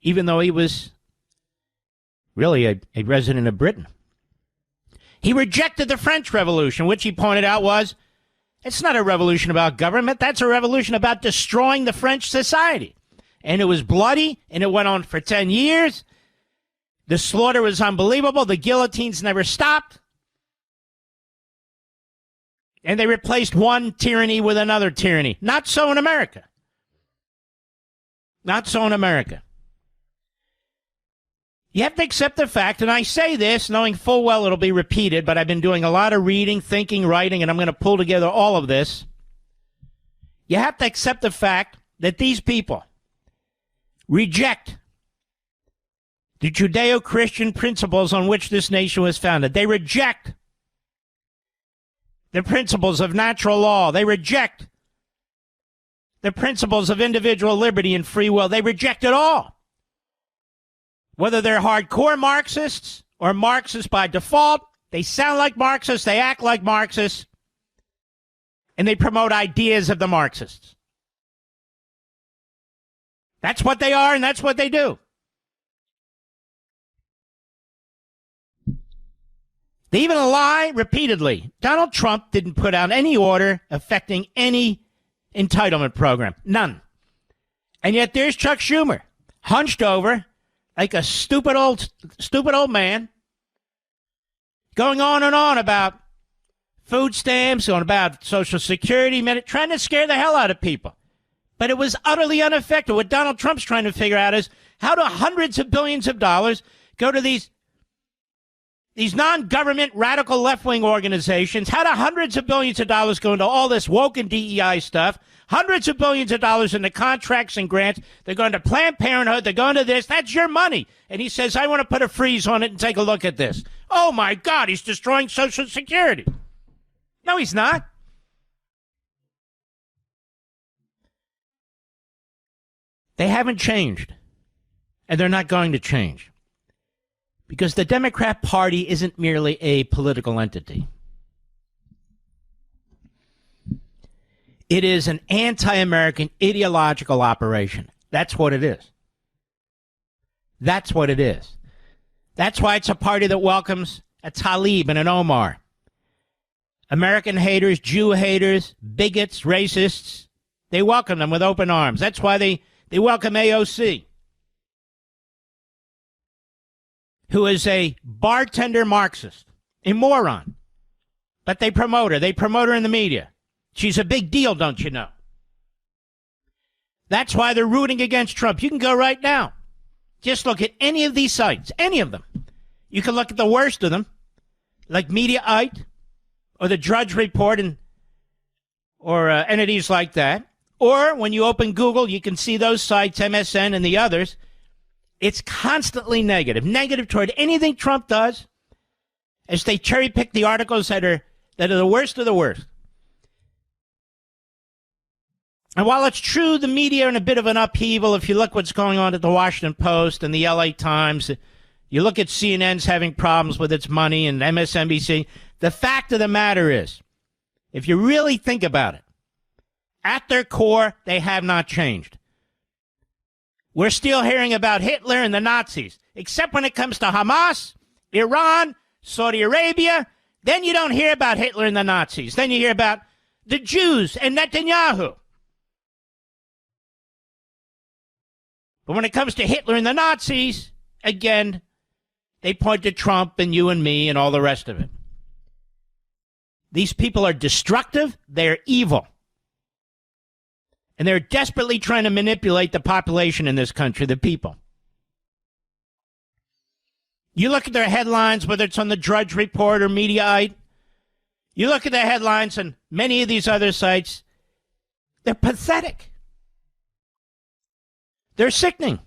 even though he was really a resident of Britain. He rejected the French Revolution, which he pointed out was, it's not a revolution about government. That's a revolution about destroying the French society. And it was bloody, and it went on for 10 years. The slaughter was unbelievable. The guillotines never stopped. And they replaced one tyranny with another tyranny. Not so in America. Not so in America. You have to accept the fact, and I say this knowing full well it'll be repeated, but I've been doing a lot of reading, thinking, writing, and I'm going to pull together all of this. You have to accept the fact that these people reject the Judeo-Christian principles on which this nation was founded. They reject the principles of natural law. They reject the principles of individual liberty and free will. They reject it all. Whether they're hardcore Marxists or Marxists by default, they sound like Marxists, they act like Marxists, and they promote ideas of the Marxists. That's what they are, and that's what they do. They even lie repeatedly. Donald Trump didn't put out any order affecting any entitlement program. None. And yet there's Chuck Schumer, hunched over like a stupid old man, going on and on about food stamps, on about Social Security, trying to scare the hell out of people. But it was utterly ineffective. What Donald Trump's trying to figure out is how do hundreds of billions of dollars go to these non-government radical left-wing organizations? How do hundreds of billions of dollars go into all this woke and DEI stuff? Hundreds of billions of dollars into contracts and grants. They're going to Planned Parenthood. They're going to this. That's your money. And he says, I want to put a freeze on it and take a look at this. Oh, my God, he's destroying Social Security. No, he's not. They haven't changed. And they're not going to change. Because the Democrat Party isn't merely a political entity. It is an anti-American ideological operation. That's what it is. That's what it is. That's why it's a party that welcomes a Tlaib and an Omar. American haters, Jew haters, bigots, racists, they welcome them with open arms. That's why they welcome AOC, who is a bartender Marxist, a moron. But they promote her. They promote her in the media. She's a big deal, don't you know? That's why they're rooting against Trump. You can go right now. Just look at any of these sites, any of them. You can look at the worst of them, like Mediaite or the Drudge Report or entities like that. Or when you open Google, you can see those sites, MSN and the others. It's constantly negative toward anything Trump does, as they cherry pick the articles that are the worst of the worst. And while it's true the media are in a bit of an upheaval, if you look what's going on at the Washington Post and the LA Times, you look at CNN's having problems with its money and MSNBC, the fact of the matter is, if you really think about it, at their core, they have not changed. We're still hearing about Hitler and the Nazis, except when it comes to Hamas, Iran, Saudi Arabia. Then you don't hear about Hitler and the Nazis. Then you hear about the Jews and Netanyahu. But when it comes to Hitler and the Nazis, again, they point to Trump and you and me and all the rest of it. These people are destructive. They're evil. And they're desperately trying to manipulate the population in this country, the people. You look at their headlines, whether it's on the Drudge Report or Mediaite. You look at the headlines on many of these other sites. They're pathetic. They're sickening.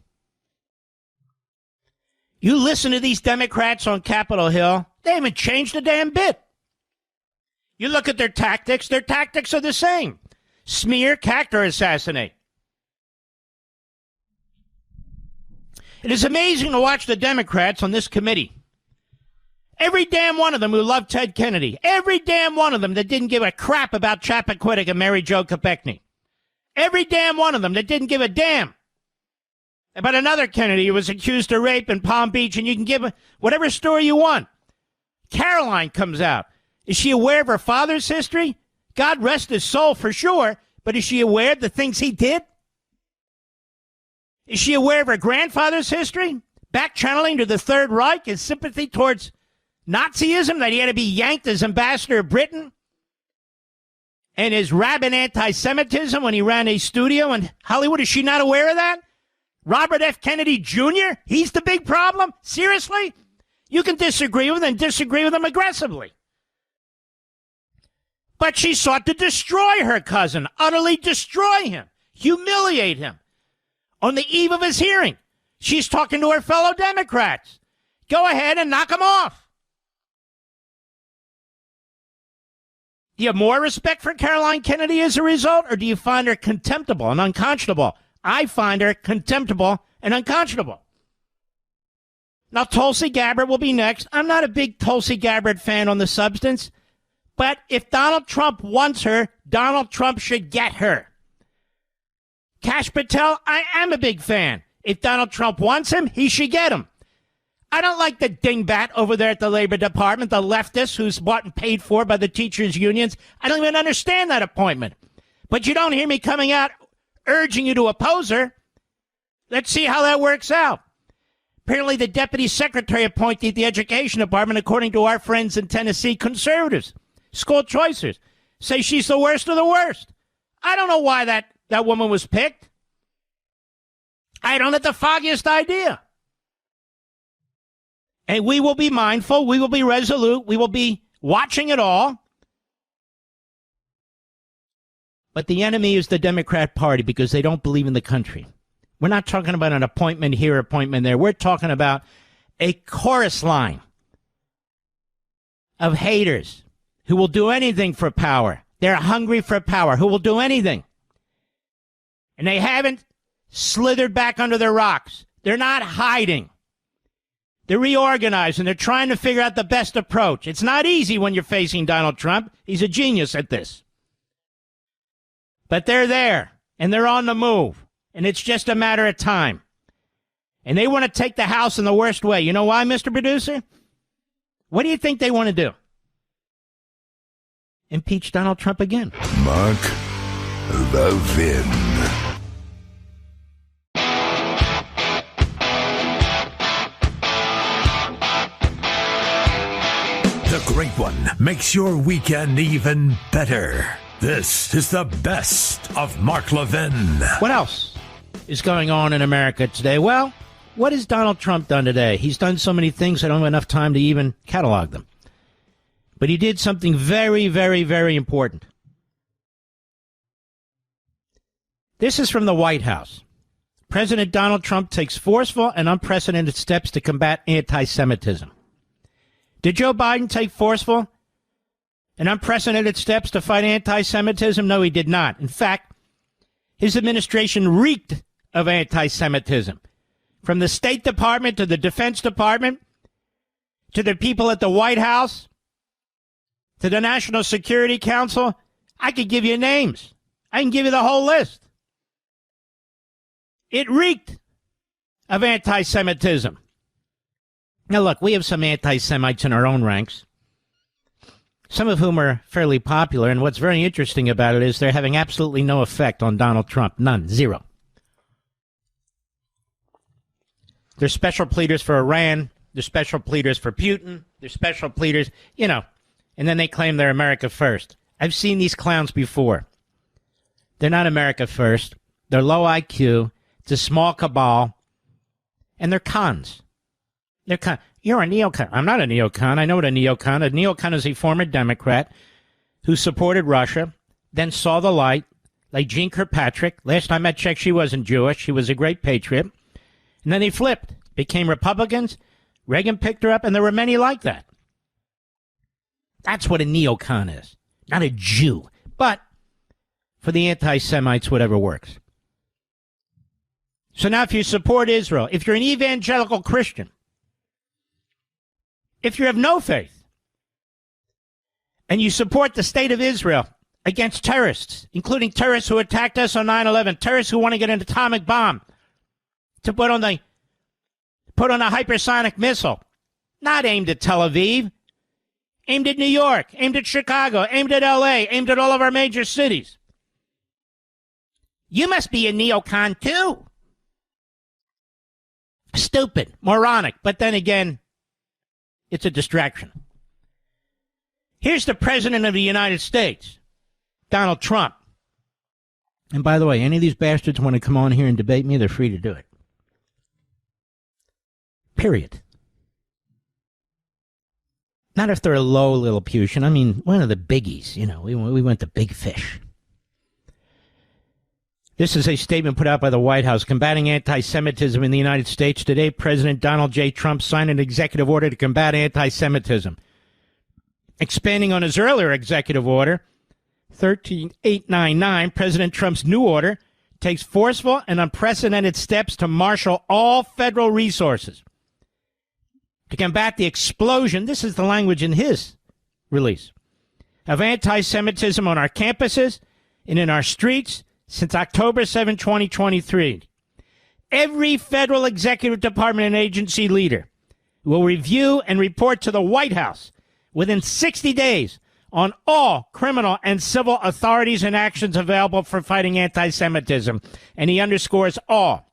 You listen to these Democrats on Capitol Hill, they haven't changed a damn bit. You look at their tactics are the same. Smear, character assassinate. It is amazing to watch the Democrats on this committee. Every damn one of them who loved Ted Kennedy. Every damn one of them that didn't give a crap about Chappaquiddick and Mary Jo Kopechne. Every damn one of them that didn't give a damn about another Kennedy who was accused of rape in Palm Beach, and you can give whatever story you want. Caroline comes out. Is she aware of her father's history? God rest his soul for sure, but is she aware of the things he did? Is she aware of her grandfather's history? Back-channeling to the Third Reich, his sympathy towards Nazism, that he had to be yanked as ambassador of Britain? And his rabid anti-Semitism when he ran a studio in Hollywood? Is she not aware of that? Robert F. Kennedy Jr., he's the big problem? Seriously? You can disagree with him and disagree with him aggressively. But she sought to destroy her cousin, utterly destroy him, humiliate him. On the eve of his hearing, she's talking to her fellow Democrats. Go ahead and knock him off. Do you have more respect for Caroline Kennedy as a result, or do you find her contemptible and unconscionable? I find her contemptible and unconscionable. Now, Tulsi Gabbard will be next. I'm not a big Tulsi Gabbard fan on the substance, but if Donald Trump wants her, Donald Trump should get her. Kash Patel, I am a big fan. If Donald Trump wants him, he should get him. I don't like the dingbat over there at the Labor Department, the leftist who's bought and paid for by the teachers' unions. I don't even understand that appointment. But you don't hear me coming out urging you to oppose her. Let's see how that works out. Apparently, the deputy secretary appointee at the Education Department, according to our friends in Tennessee, conservatives, school choicers, say she's the worst of the worst. I don't know why that woman was picked. I don't have the foggiest idea. And we will be mindful. We will be resolute. We will be watching it all. But the enemy is the Democrat Party because they don't believe in the country. We're not talking about an appointment here, appointment there. We're talking about a chorus line of haters who will do anything for power. They're hungry for power, who will do anything. And they haven't slithered back under their rocks. They're not hiding. They're reorganizing. They're trying to figure out the best approach. It's not easy when you're facing Donald Trump. He's a genius at this. But they're there, and they're on the move, and it's just a matter of time. And they want to take the House in the worst way. You know why, Mr. Producer? What do you think they want to do? Impeach Donald Trump again. Mark Levin. The Great One makes your weekend even better. This is the best of Mark Levin. What else is going on in America today? Well, what has Donald Trump done today? He's done so many things I don't have enough time to even catalog them. But he did something very, very, very important. This is from the White House. President Donald Trump takes forceful and unprecedented steps to combat anti-Semitism. Did Joe Biden take forceful and unprecedented steps to fight anti-Semitism? No, he did not. In fact, His administration reeked of anti-Semitism. From the State Department to the Defense Department, to the people at the White House, to the National Security Council, I could give you names. I can give you the whole list. It reeked of anti-Semitism. Now, look, we have some anti-Semites in our own ranks, some of whom are fairly popular, and what's very interesting about it is they're having absolutely no effect on Donald Trump. None. Zero. They're special pleaders for Iran. They're special pleaders for Putin. They're special pleaders, and then they claim they're America first. I've seen these clowns before. They're not America first. They're low IQ. It's a small cabal. And they're cons. They're cons. You're a neocon. I'm not a neocon. I know what a neocon is. A neocon is a former Democrat who supported Russia, then saw the light, like Jean Kirkpatrick. Last time I checked, she wasn't Jewish. She was a great patriot. And then they flipped, became Republicans. Reagan picked her up, and there were many like that. That's what a neocon is. Not a Jew. But for the anti-Semites, whatever works. So now if you support Israel, if you're an evangelical Christian, if you have no faith, and you support the state of Israel against terrorists, including terrorists who attacked us on 9/11, terrorists who want to get an atomic bomb to put on a hypersonic missile, not aimed at Tel Aviv, aimed at New York, aimed at Chicago, aimed at LA, aimed at all of our major cities. You must be a neocon too. Stupid, moronic, but then again, it's a distraction. Here's the President of the United States, Donald Trump. And by the way, any of these bastards want to come on here and debate me, they're free to do it. Period. Not if they're a low Lilliputian. I mean, one of the biggies, we went to big fish. This is a statement put out by the White House combating anti-Semitism in the United States. Today, President Donald J. Trump signed an executive order to combat anti-Semitism. Expanding on his earlier executive order, 13899, President Trump's new order takes forceful and unprecedented steps to marshal all federal resources to combat the explosion, this is the language in his release, of anti-Semitism on our campuses and in our streets since October 7, 2023. Every federal executive department and agency leader will review and report to the White House within 60 days on all criminal and civil authorities and actions available for fighting anti-Semitism. And he underscores all.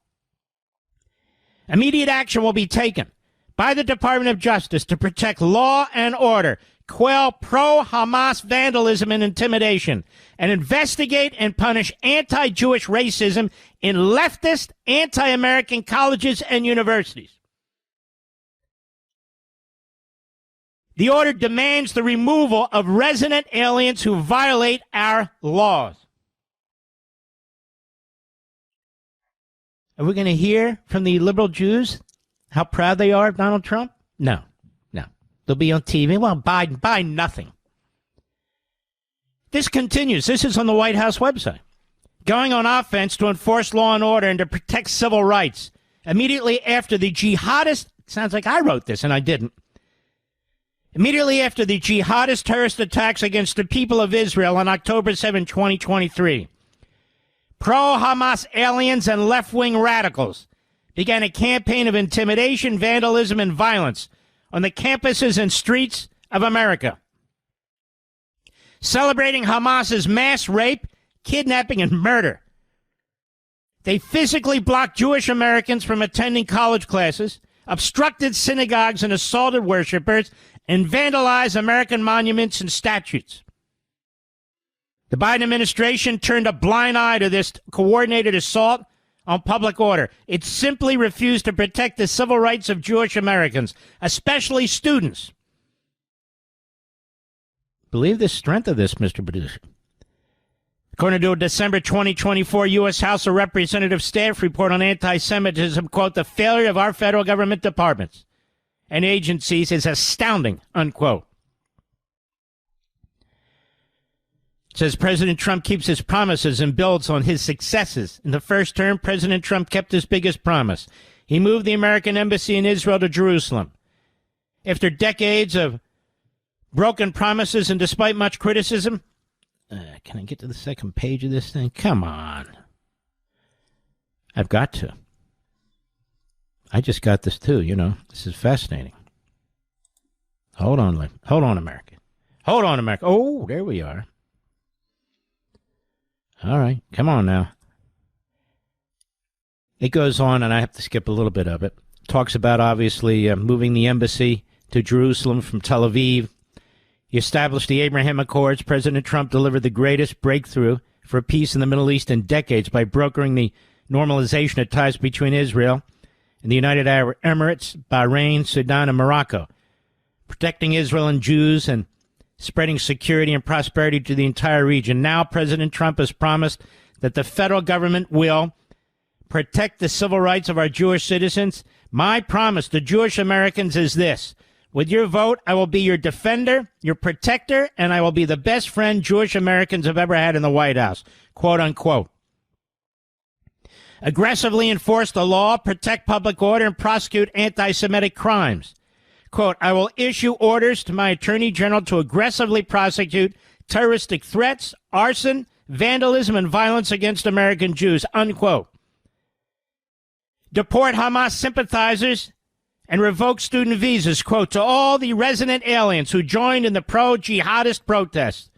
Immediate action will be taken by the Department of Justice to protect law and order, quell pro-Hamas vandalism and intimidation, and investigate and punish anti-Jewish racism in leftist, anti-American colleges and universities. The order demands the removal of resident aliens who violate our laws. Are we going to hear from the liberal Jews how proud they are of Donald Trump? No. They'll be on TV. Well, buy nothing. This continues. This is on the White House website. Going on offense to enforce law and order and to protect civil rights. Immediately after the jihadist, sounds like I wrote this and I didn't. Immediately after the jihadist terrorist attacks against the people of Israel on October 7, 2023, pro-Hamas aliens and left-wing radicals began a campaign of intimidation, vandalism, and violence on the campuses and streets of America. Celebrating Hamas's mass rape, kidnapping, and murder. They physically blocked Jewish Americans from attending college classes, obstructed synagogues and assaulted worshipers, and vandalized American monuments and statues. The Biden administration turned a blind eye to this coordinated assault on public order. It simply refused to protect the civil rights of Jewish Americans, especially students. Believe the strength of this, Mr. Producer. According to a December 2024 U.S. House of Representatives staff report on anti-Semitism, quote, the failure of our federal government departments and agencies is astounding, unquote. says President Trump keeps his promises and builds on his successes. In the first term, President Trump kept his biggest promise. He moved the American embassy in Israel to Jerusalem. After decades of broken promises and despite much criticism, can I get to the second page of this thing? Come on. I've got to. I just got this too, you know. This is fascinating. Hold on, America. Hold on, America. Oh, there we are. All right, come on now. It goes on, and I have to skip a little bit of it. Talks about, obviously, moving the embassy to Jerusalem from Tel Aviv. He established the Abraham Accords. President Trump delivered the greatest breakthrough for peace in the Middle East in decades by brokering the normalization of ties between Israel and the United Arab Emirates, Bahrain, Sudan, and Morocco, protecting Israel and Jews and spreading security and prosperity to the entire region. Now, President Trump has promised that the federal government will protect the civil rights of our Jewish citizens. My promise to Jewish Americans is this. With your vote, I will be your defender, your protector, and I will be the best friend Jewish Americans have ever had in the White House, quote unquote. Aggressively enforce the law, protect public order, and prosecute anti-Semitic crimes. Quote, I will issue orders to my attorney general to aggressively prosecute terroristic threats, arson, vandalism, and violence against American Jews, unquote. Deport Hamas sympathizers and revoke student visas, quote, to all the resident aliens who joined in the pro-jihadist protests.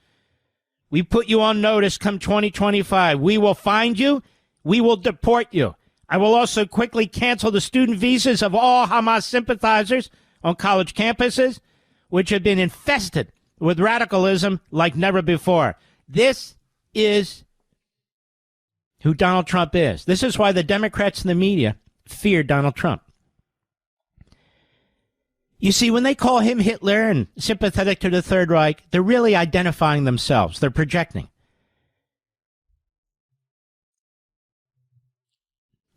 We put you on notice come 2025. We will find you. We will deport you. I will also quickly cancel the student visas of all Hamas sympathizers on college campuses, which have been infested with radicalism like never before. This is who Donald Trump is. This is why the Democrats and the media fear Donald Trump. You see, when they call him Hitler and sympathetic to the Third Reich, they're really identifying themselves. They're projecting.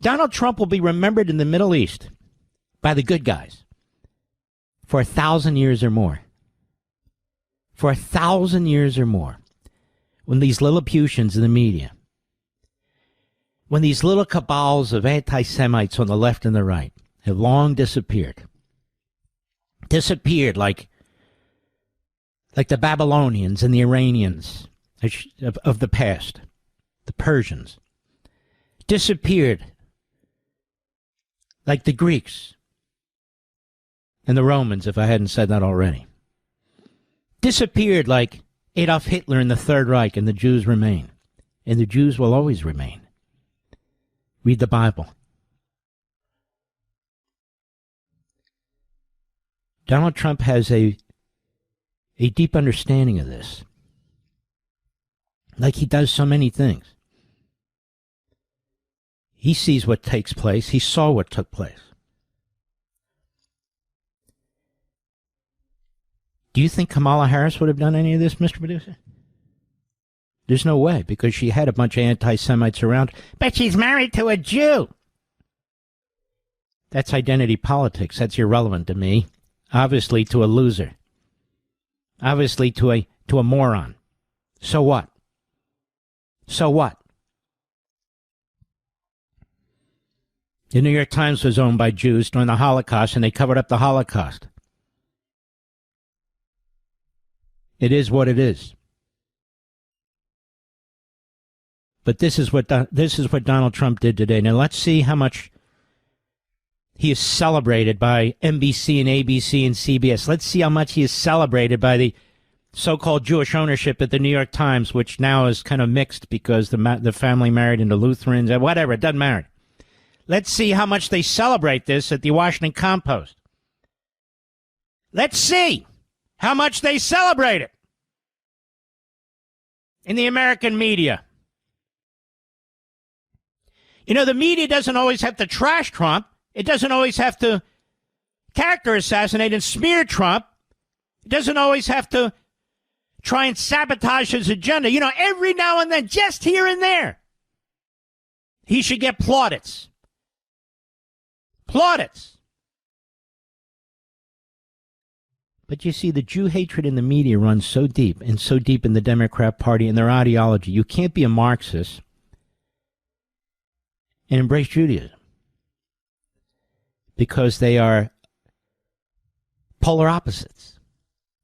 Donald Trump will be remembered in the Middle East by the good guys for 1,000 years or more. For 1,000 years or more. When these Lilliputians in the media, when these little cabals of anti-Semites on the left and the right have long disappeared. Disappeared like the Babylonians and the Iranians of the past, the Persians. Disappeared like the Greeks and the Romans, if I hadn't said that already. Disappeared like Adolf Hitler and the Third Reich, and the Jews remain. And the Jews will always remain. Read the Bible. Donald Trump has a deep understanding of this. Like he does so many things. He sees what takes place. He saw what took place. Do you think Kamala Harris would have done any of this, Mr. Producer? There's no way, because she had a bunch of anti-Semites around, but she's married to a Jew. That's identity politics. That's irrelevant to me. Obviously to a loser. Obviously to a moron. So what? So what? The New York Times was owned by Jews during the Holocaust, and they covered up the Holocaust. It is what it is. But this is what Donald Trump did today. Now let's see how much he is celebrated by NBC and ABC and CBS. Let's see how much he is celebrated by the so-called Jewish ownership at the New York Times, which now is kind of mixed because the family married into Lutherans, whatever, it doesn't matter. Let's see how much they celebrate this at the Washington Compost. Let's see how much they celebrate it in the American media. You know, the media doesn't always have to trash Trump. It doesn't always have to character assassinate and smear Trump. It doesn't always have to try and sabotage his agenda. You know, every now and then, just here and there, he should get plaudits. Plaudits. But you see, the Jew hatred in the media runs so deep, and so deep in the Democrat Party and their ideology. You can't be a Marxist and embrace Judaism, because they are polar opposites.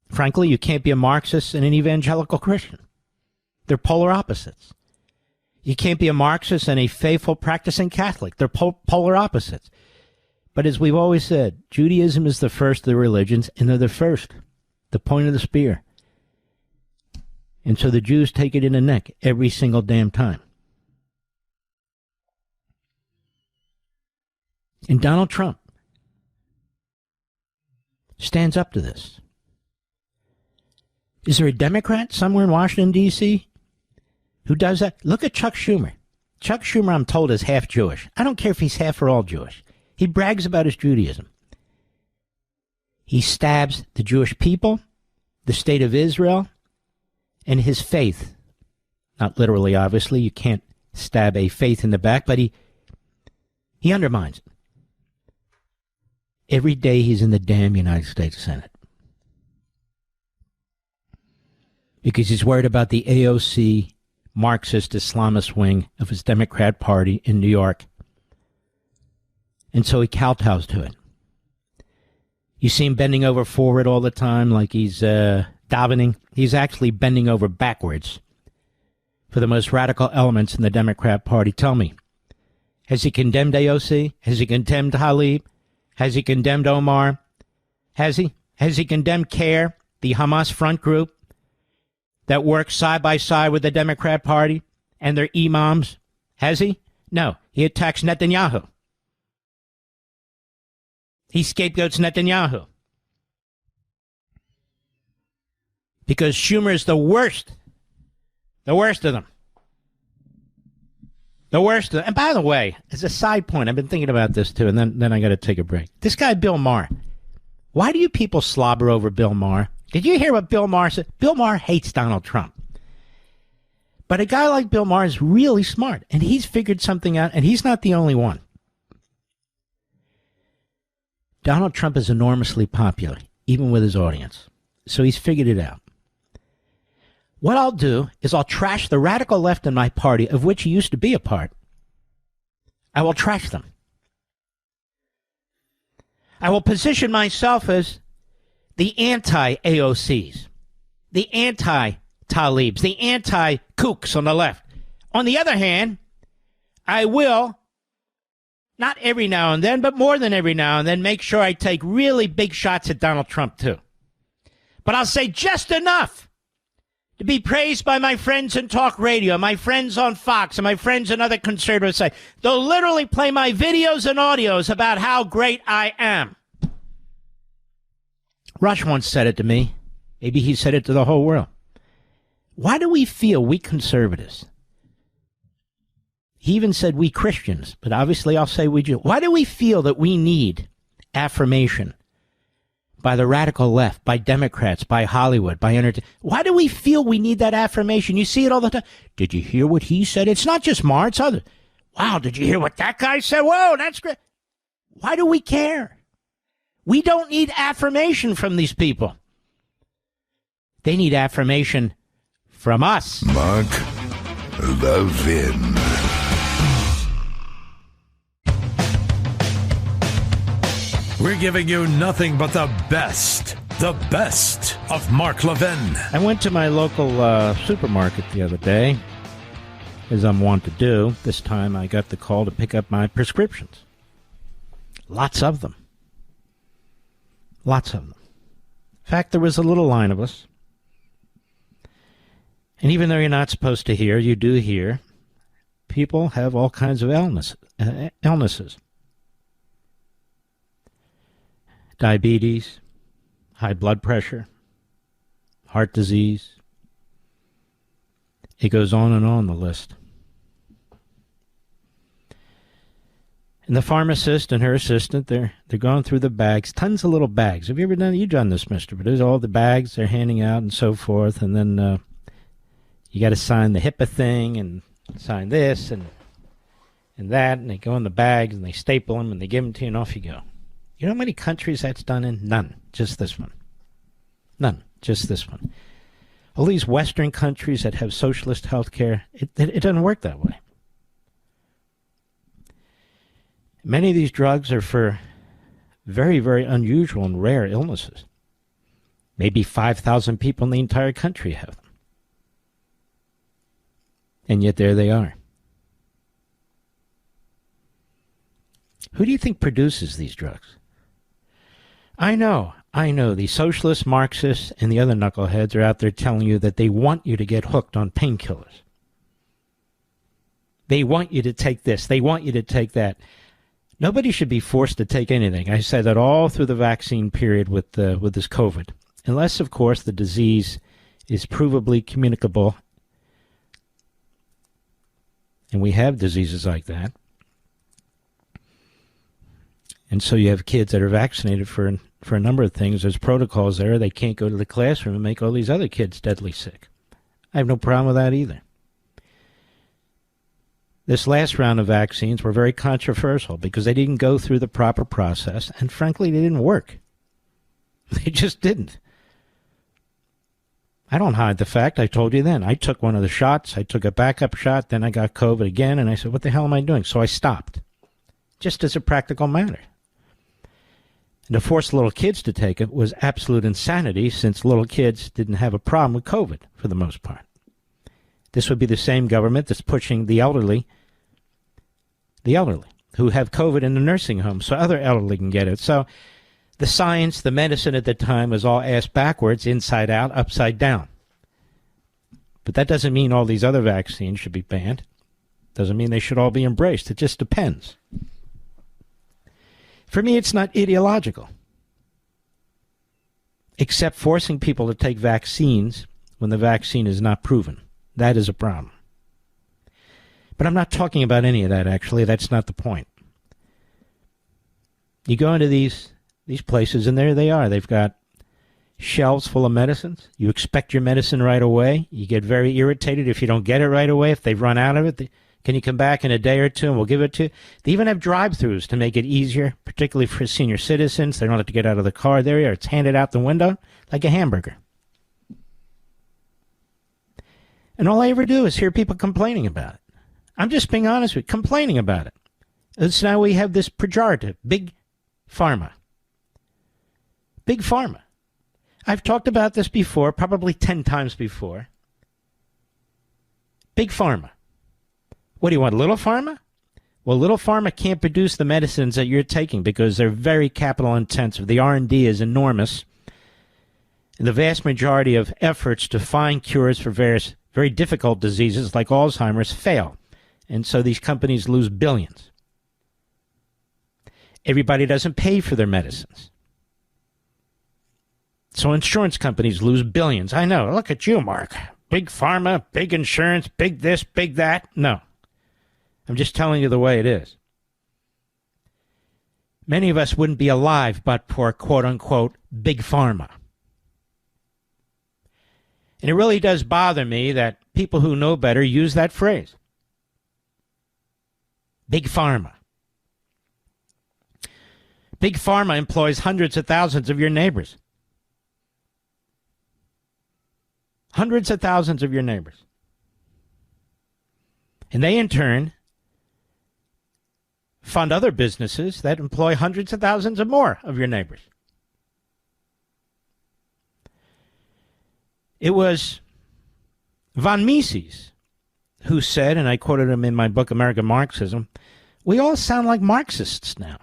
Frankly, you can't be a Marxist and an evangelical Christian. They're polar opposites. You can't be a Marxist and a faithful practicing Catholic. They're polar opposites. But as we've always said, Judaism is the first of the religions, and they're the first, the point of the spear. And so the Jews take it in the neck every single damn time. And Donald Trump stands up to this. Is there a Democrat somewhere in Washington, D.C. who does that? Look at Chuck Schumer. Chuck Schumer, I'm told, is half Jewish. I don't care if he's half or all Jewish. He brags about his Judaism. He stabs the Jewish people, the state of Israel, and his faith. Not literally, obviously. You can't stab a faith in the back, but he undermines it. Every day he's in the damn United States Senate. Because he's worried about the AOC Marxist Islamist wing of his Democrat Party in New York. And so he kowtows to it. You see him bending over forward all the time like he's davening. He's actually bending over backwards for the most radical elements in the Democrat Party. Tell me, has he condemned AOC? Has he condemned Tlaib? Has he condemned Omar? Has he? Has he condemned CARE, the Hamas front group that works side by side with the Democrat Party and their imams? Has he? No. He attacks Netanyahu. He scapegoats Netanyahu. Because Schumer is the worst. The worst of them. The worst of them. And by the way, as a side point, I've been thinking about this too, and then I got to take a break. This guy, Bill Maher. Why do you people slobber over Bill Maher? Did you hear what Bill Maher said? Bill Maher hates Donald Trump. But a guy like Bill Maher is really smart, and he's figured something out, and he's not the only one. Donald Trump is enormously popular, even with his audience. So he's figured it out. What I'll do is I'll trash the radical left in my party, of which he used to be a part. I will trash them. I will position myself as the anti-AOCs, the anti-Tlaibs, the anti-kooks on the left. On the other hand, I will, not every now and then, but more than every now and then, make sure I take really big shots at Donald Trump too. But I'll say just enough to be praised by my friends in talk radio, my friends on Fox, and my friends in other conservative sites. They'll literally play my videos and audios about how great I am. Rush once said it to me. Maybe he said it to the whole world. Why do we feel, we conservatives? He even said we Christians, but obviously I'll say we Jews. Why do we feel that we need affirmation by the radical left, by Democrats, by Hollywood, by entertainment? Why do we feel we need that affirmation? You see it all the time. Did you hear what he said? It's not just Mark, it's others. Wow, did you hear what that guy said? Whoa, that's great. Why do we care? We don't need affirmation from these people. They need affirmation from us. Mark Levin. We're giving you nothing but the best of Mark Levin. I went to my local supermarket the other day, as I'm wont to do. This time I got the call to pick up my prescriptions. Lots of them. Lots of them. In fact, there was a little line of us. And even though you're not supposed to hear, you do hear, people have all kinds of illnesses. Diabetes, high blood pressure, heart disease. It goes on, the list. And the pharmacist and her assistant, they're going through the bags, tons of little bags. Have you ever done, you've done this, mister, but there's all the bags they're handing out and so forth, and then you got to sign the HIPAA thing and sign this and that, and they go in the bags and they staple them and they give them to you and off you go. You know how many countries that's done in? None. Just this one. None. Just this one. All these Western countries that have socialist health care, it doesn't work that way. Many of these drugs are for very, very unusual and rare illnesses. Maybe 5,000 people in the entire country have them. And yet there they are. Who do you think produces these drugs? I know. The socialists, Marxists, and the other knuckleheads are out there telling you that they want you to get hooked on painkillers. They want you to take this. They want you to take that. Nobody should be forced to take anything. I said that all through the vaccine period with this COVID. Unless, of course, the disease is provably communicable. And we have diseases like that. And so you have kids that are vaccinated for a number of things. There's protocols there. They can't go to the classroom and make all these other kids deadly sick. I have no problem with that either. This last round of vaccines were very controversial because they didn't go through the proper process, and frankly, they didn't work. They just didn't. I don't hide the fact. I told you then. I took one of the shots. I took a backup shot. Then I got COVID again, and I said, what the hell am I doing? So I stopped, just as a practical matter. And to force little kids to take it was absolute insanity, since little kids didn't have a problem with COVID for the most part. This would be the same government that's pushing the elderly who have COVID in the nursing home so other elderly can get it. So the science, the medicine at the time was all ass backwards, inside out, upside down. But that doesn't mean all these other vaccines should be banned. Doesn't mean they should all be embraced. It just depends. For me, it's not ideological. Except forcing people to take vaccines when the vaccine is not proven. That is a problem. But I'm not talking about any of that, actually. That's not the point. You go into these places, and there they are. They've got shelves full of medicines. You expect your medicine right away. You get very irritated if you don't get it right away. If they've run out of it, can you come back in a day or two and we'll give it to you? They even have drive-thrus to make it easier, particularly for senior citizens. They don't have to get out of the car. There you are. It's handed out the window like a hamburger. And all I ever do is hear people complaining about it. I'm just being honest with you, complaining about it. And so now we have this pejorative, big pharma. Big pharma. I've talked about this before, probably 10 times before. Big pharma. What do you want, little pharma? Well, little pharma can't produce the medicines that you're taking because they're very capital intensive. The R&D is enormous. And the vast majority of efforts to find cures for various very difficult diseases like Alzheimer's fail. And so these companies lose billions. Everybody doesn't pay for their medicines. So insurance companies lose billions. I know. Look at you, Mark. Big pharma, big insurance, big this, big that. No. I'm just telling you the way it is. Many of us wouldn't be alive but for, quote-unquote, big pharma. And it really does bother me that people who know better use that phrase. Big pharma. Big pharma employs hundreds of thousands of your neighbors. Hundreds of thousands of your neighbors. And they, in turn, fund other businesses that employ hundreds of thousands of more of your neighbors. It was von Mises who said, and I quoted him in my book, American Marxism, we all sound like Marxists now.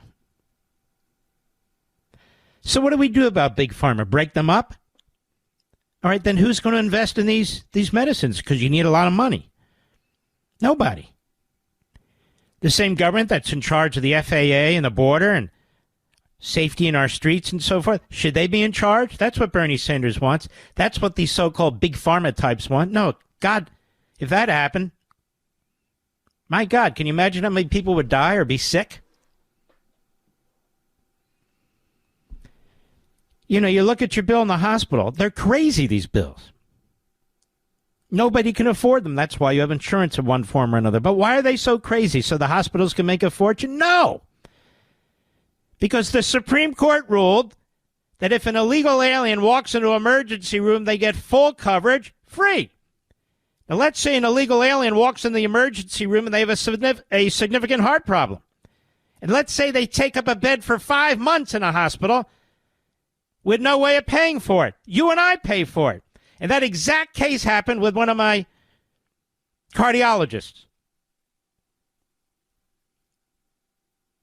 So what do we do about big pharma? Break them up? All right, then who's going to invest in these medicines? Because you need a lot of money. Nobody. The same government that's in charge of the FAA and the border and safety in our streets and so forth, should they be in charge? That's what Bernie Sanders wants. That's what these so-called big pharma types want. No, God, if that happened, my God, can you imagine how many people would die or be sick? You know, you look at your bill in the hospital. They're crazy, these bills. Nobody can afford them. That's why you have insurance in one form or another. But why are they so crazy? So the hospitals can make a fortune? No. Because the Supreme Court ruled that if an illegal alien walks into an emergency room, they get full coverage free. Now, let's say an illegal alien walks in the emergency room and they have a significant heart problem. And let's say they take up a bed for 5 months in a hospital with no way of paying for it. You and I pay for it. And that exact case happened with one of my cardiologists.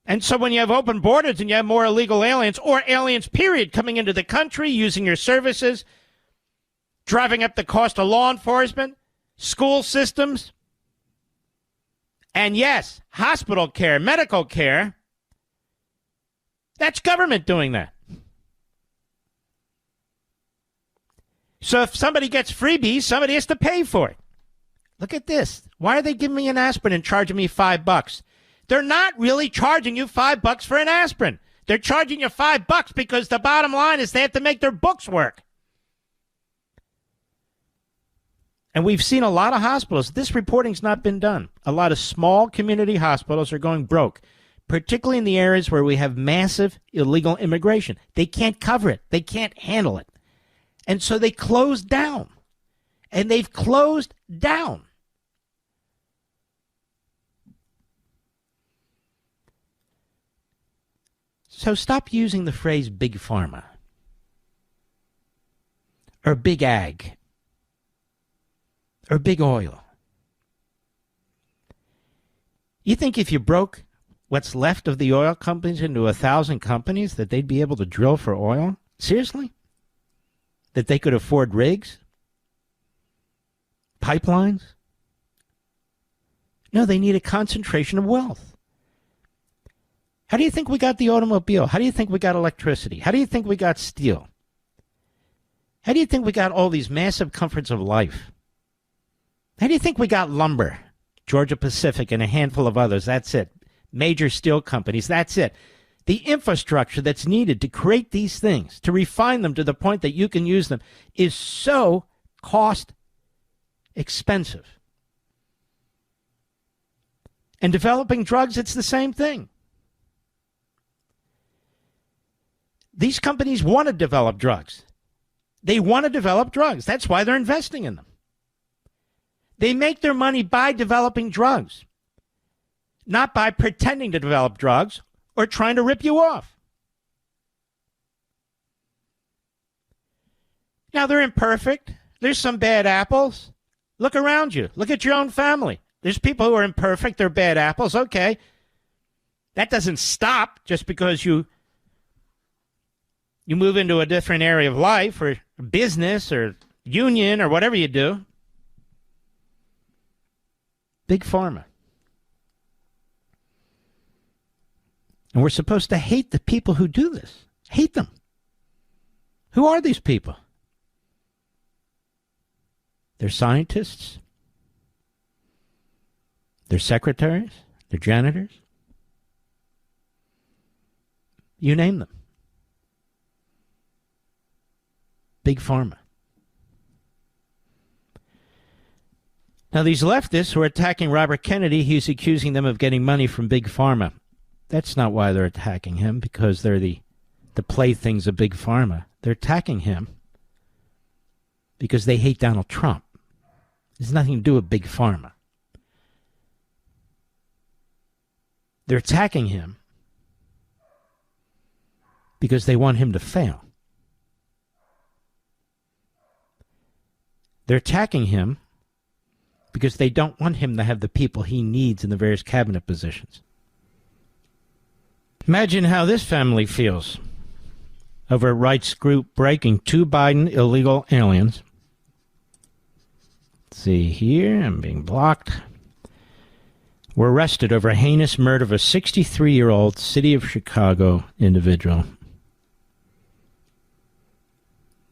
And so when you have open borders and you have more illegal aliens, or aliens, period, coming into the country, using your services, driving up the cost of law enforcement, school systems, and yes, hospital care, medical care, that's government doing that. So if somebody gets freebies, somebody has to pay for it. Look at this. Why are they giving me an aspirin and charging me $5? They're not really charging you $5 for an aspirin. They're charging you $5 because the bottom line is they have to make their books work. And we've seen a lot of hospitals. This reporting's not been done. A lot of small community hospitals are going broke, particularly in the areas where we have massive illegal immigration. They can't cover it. They can't handle it. And so they closed down. And they've closed down. So stop using the phrase big pharma or big ag or big oil. You think if you broke what's left of the oil companies into 1,000 companies that they'd be able to drill for oil? Seriously? That they could afford rigs? Pipelines? No, they need a concentration of wealth. How do you think we got the automobile? How do you think we got electricity? How do you think we got steel? How do you think we got all these massive comforts of life? How do you think we got lumber? Georgia Pacific and a handful of others, that's it. Major steel companies, that's it. The infrastructure that's needed to create these things, to refine them to the point that you can use them, is so cost expensive. And developing drugs, it's the same thing. These companies want to develop drugs. They want to develop drugs. That's why they're investing in them. They make their money by developing drugs, not by pretending to develop drugs or trying to rip you off. Now, they're imperfect. There's some bad apples. Look around you. Look at your own family. There's people who are imperfect. They're bad apples. Okay. That doesn't stop just because you move into a different area of life or business or union or whatever you do. Big pharma. And we're supposed to hate the people who do this. Hate them. Who are these people? They're scientists. They're secretaries. They're janitors. You name them. Big pharma. Now, these leftists who are attacking Robert Kennedy, he's accusing them of getting money from Big Pharma. That's not why they're attacking him, because they're the playthings of Big Pharma. They're attacking him because they hate Donald Trump. It has nothing to do with Big Pharma. They're attacking him because they want him to fail. They're attacking him because they don't want him to have the people he needs in the various cabinet positions. Imagine how this family feels over a rights group breaking 2 Biden illegal aliens. Let's see here, I'm being blocked. Were arrested over a heinous murder of a 63-year-old city of Chicago individual.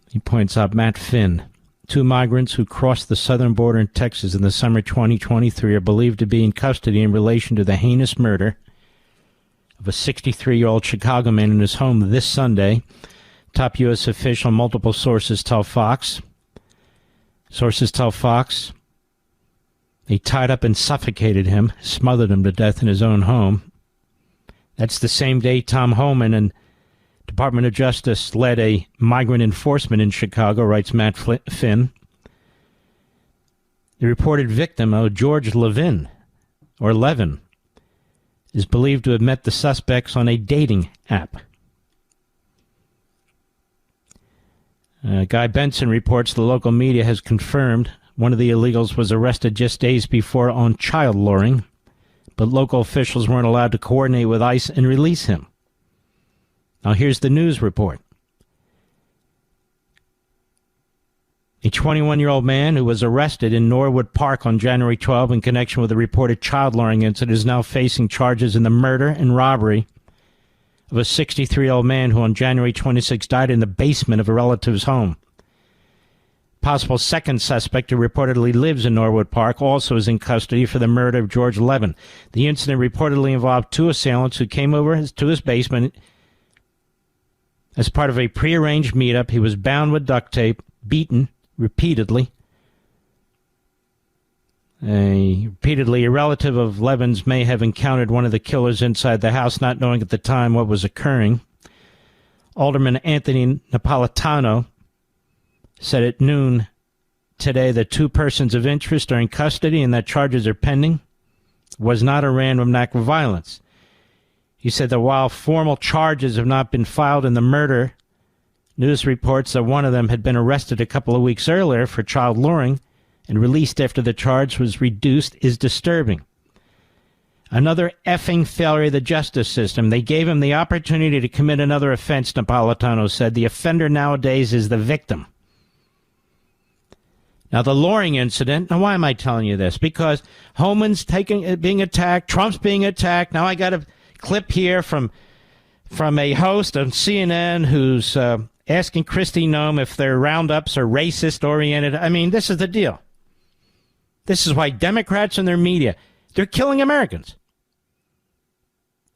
He points out Matt Finn. 2 migrants who crossed the southern border in Texas in the summer 2023 are believed to be in custody in relation to the heinous murder of a 63-year-old Chicago man in his home this Sunday. Top U.S. official, multiple sources tell Fox. Sources tell Fox they tied up and suffocated him, smothered him to death in his own home. That's the same day Tom Homan and Department of Justice led a migrant enforcement in Chicago, writes Matt Finn. The reported victim, George Levin, is believed to have met the suspects on a dating app. Guy Benson reports the local media has confirmed one of the illegals was arrested just days before on child luring, but local officials weren't allowed to coordinate with ICE and release him. Now here's the news report. A 21-year-old man who was arrested in Norwood Park on January 12 in connection with a reported child luring incident is now facing charges in the murder and robbery of a 63-year-old man who on January 26 died in the basement of a relative's home. Possible second suspect who reportedly lives in Norwood Park also is in custody for the murder of George Levin. The incident reportedly involved two assailants who came over to his basement as part of a prearranged meetup. He was bound with duct tape, beaten repeatedly. A relative of Levin's may have encountered one of the killers inside the house, not knowing at the time what was occurring. Alderman Anthony Napolitano said at noon today that two persons of interest are in custody and that charges are pending. It was not a random act of violence. He said that while formal charges have not been filed in the murder, news reports that one of them had been arrested a couple of weeks earlier for child luring and released after the charge was reduced is disturbing. Another effing failure of the justice system. They gave him the opportunity to commit another offense, Napolitano said. The offender nowadays is the victim. Now, the luring incident, now why am I telling you this? Because Homan's being attacked, Trump's being attacked. Now I got a clip here from a host on CNN who's asking Kristi Noem if their roundups are racist-oriented. I mean, this is the deal. This is why Democrats and their media, they're killing Americans.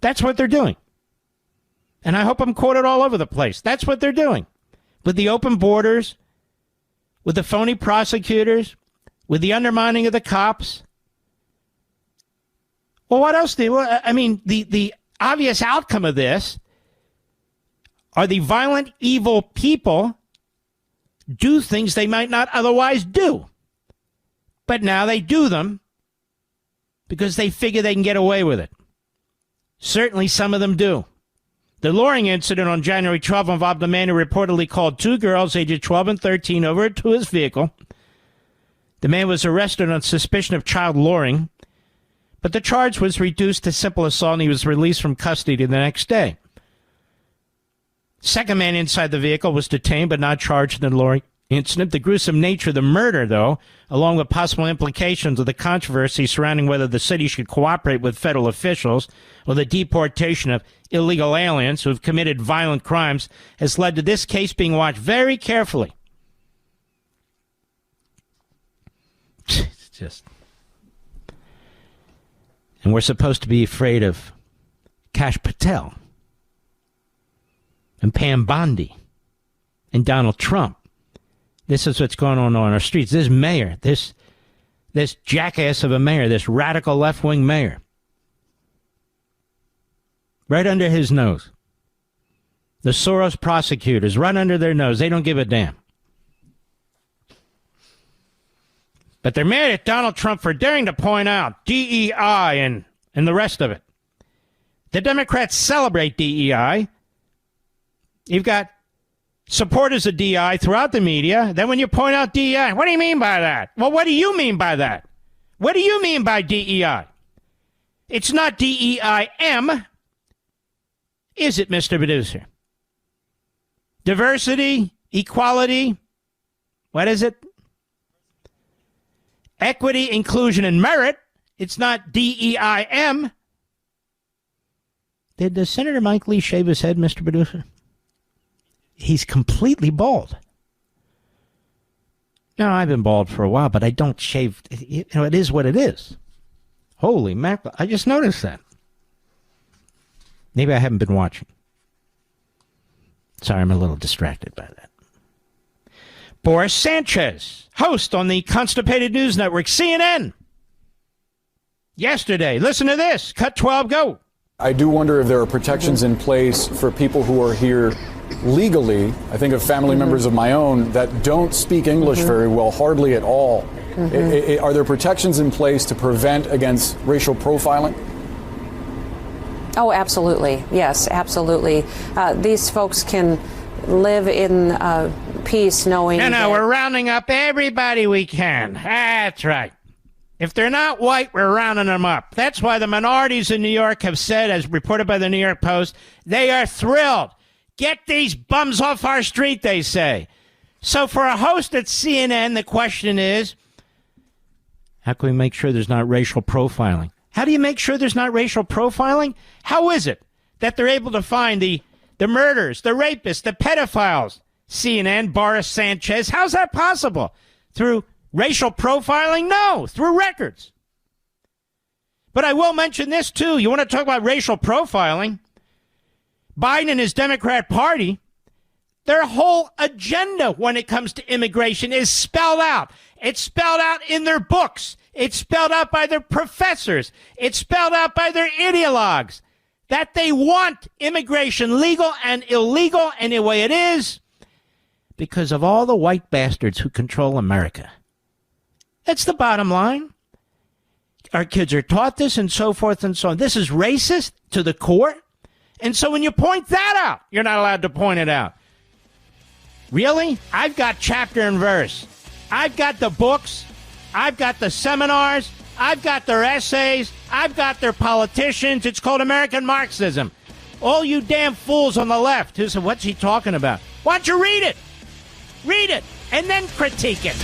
That's what they're doing. And I hope I'm quoted all over the place. That's what they're doing. With the open borders, with the phony prosecutors, with the undermining of the cops. Well, what else the obvious outcome of this are the violent, evil people do things they might not otherwise do. But now they do them because they figure they can get away with it. Certainly some of them do. The luring incident on January 12 involved a man who reportedly called two girls ages 12 and 13 over to his vehicle. The man was arrested on suspicion of child luring, but the charge was reduced to simple assault and he was released from custody the next day. Second man inside the vehicle was detained but not charged in the luring incident. The gruesome nature of the murder, though, along with possible implications of the controversy surrounding whether the city should cooperate with federal officials or the deportation of illegal aliens who have committed violent crimes, has led to this case being watched very carefully. It's just... And we're supposed to be afraid of Kash Patel and Pam Bondi and Donald Trump. This is what's going on our streets. This mayor, this jackass of a mayor, this radical left-wing mayor, right under his nose. The Soros prosecutors, right under their nose. They don't give a damn. But they're mad at Donald Trump for daring to point out DEI and the rest of it. The Democrats celebrate DEI. You've got supporters of DEI throughout the media. Then when you point out DEI, what do you mean by that? Well, what do you mean by that? What do you mean by DEI? It's not DEIM, is it, Mr. Producer? Diversity, equality, what is it? Equity, inclusion, and merit. It's not DEIM. Did Senator Mike Lee shave his head, Mr. Producer? He's completely bald. No, I've been bald for a while, but I don't shave. It is what it is. Holy mackerel. I just noticed that. Maybe I haven't been watching. Sorry, I'm a little distracted by that. Boris Sanchez, host on the Constipated News Network, CNN. Yesterday, listen to this. Cut 12, go. I do wonder if there are protections in place for people who are here legally. I think of family members of my own that don't speak English very well, hardly at all. Are there protections in place to prevent against racial profiling? Oh, absolutely. Yes, absolutely. These folks can live in peace knowing that we're rounding up everybody we can. That's right. If they're not white, we're rounding them up. That's why the minorities in New York have said, as reported by the New York Post, they are thrilled. Get these bums off our street, they say. So for a host at CNN, the question is, how can we make sure there's not racial profiling? How do you make sure there's not racial profiling? How is it that they're able to find the murderers, the rapists, the pedophiles? CNN, Boris Sanchez, how's that possible? Through racial profiling? No, through records. But I will mention this, too. You want to talk about racial profiling? Biden and his Democrat Party, their whole agenda when it comes to immigration is spelled out. It's spelled out in their books. It's spelled out by their professors. It's spelled out by their ideologues that they want immigration legal and illegal and the way it is because of all the white bastards who control America. That's the bottom line. Our kids are taught this and so forth and so on. This is racist to the core. And so when you point that out, you're not allowed to point it out. Really? I've got chapter and verse. I've got the books. I've got the seminars. I've got their essays. I've got their politicians. It's called American Marxism. All you damn fools on the left who say, what's he talking about? Why don't you read it? Read it and then critique it.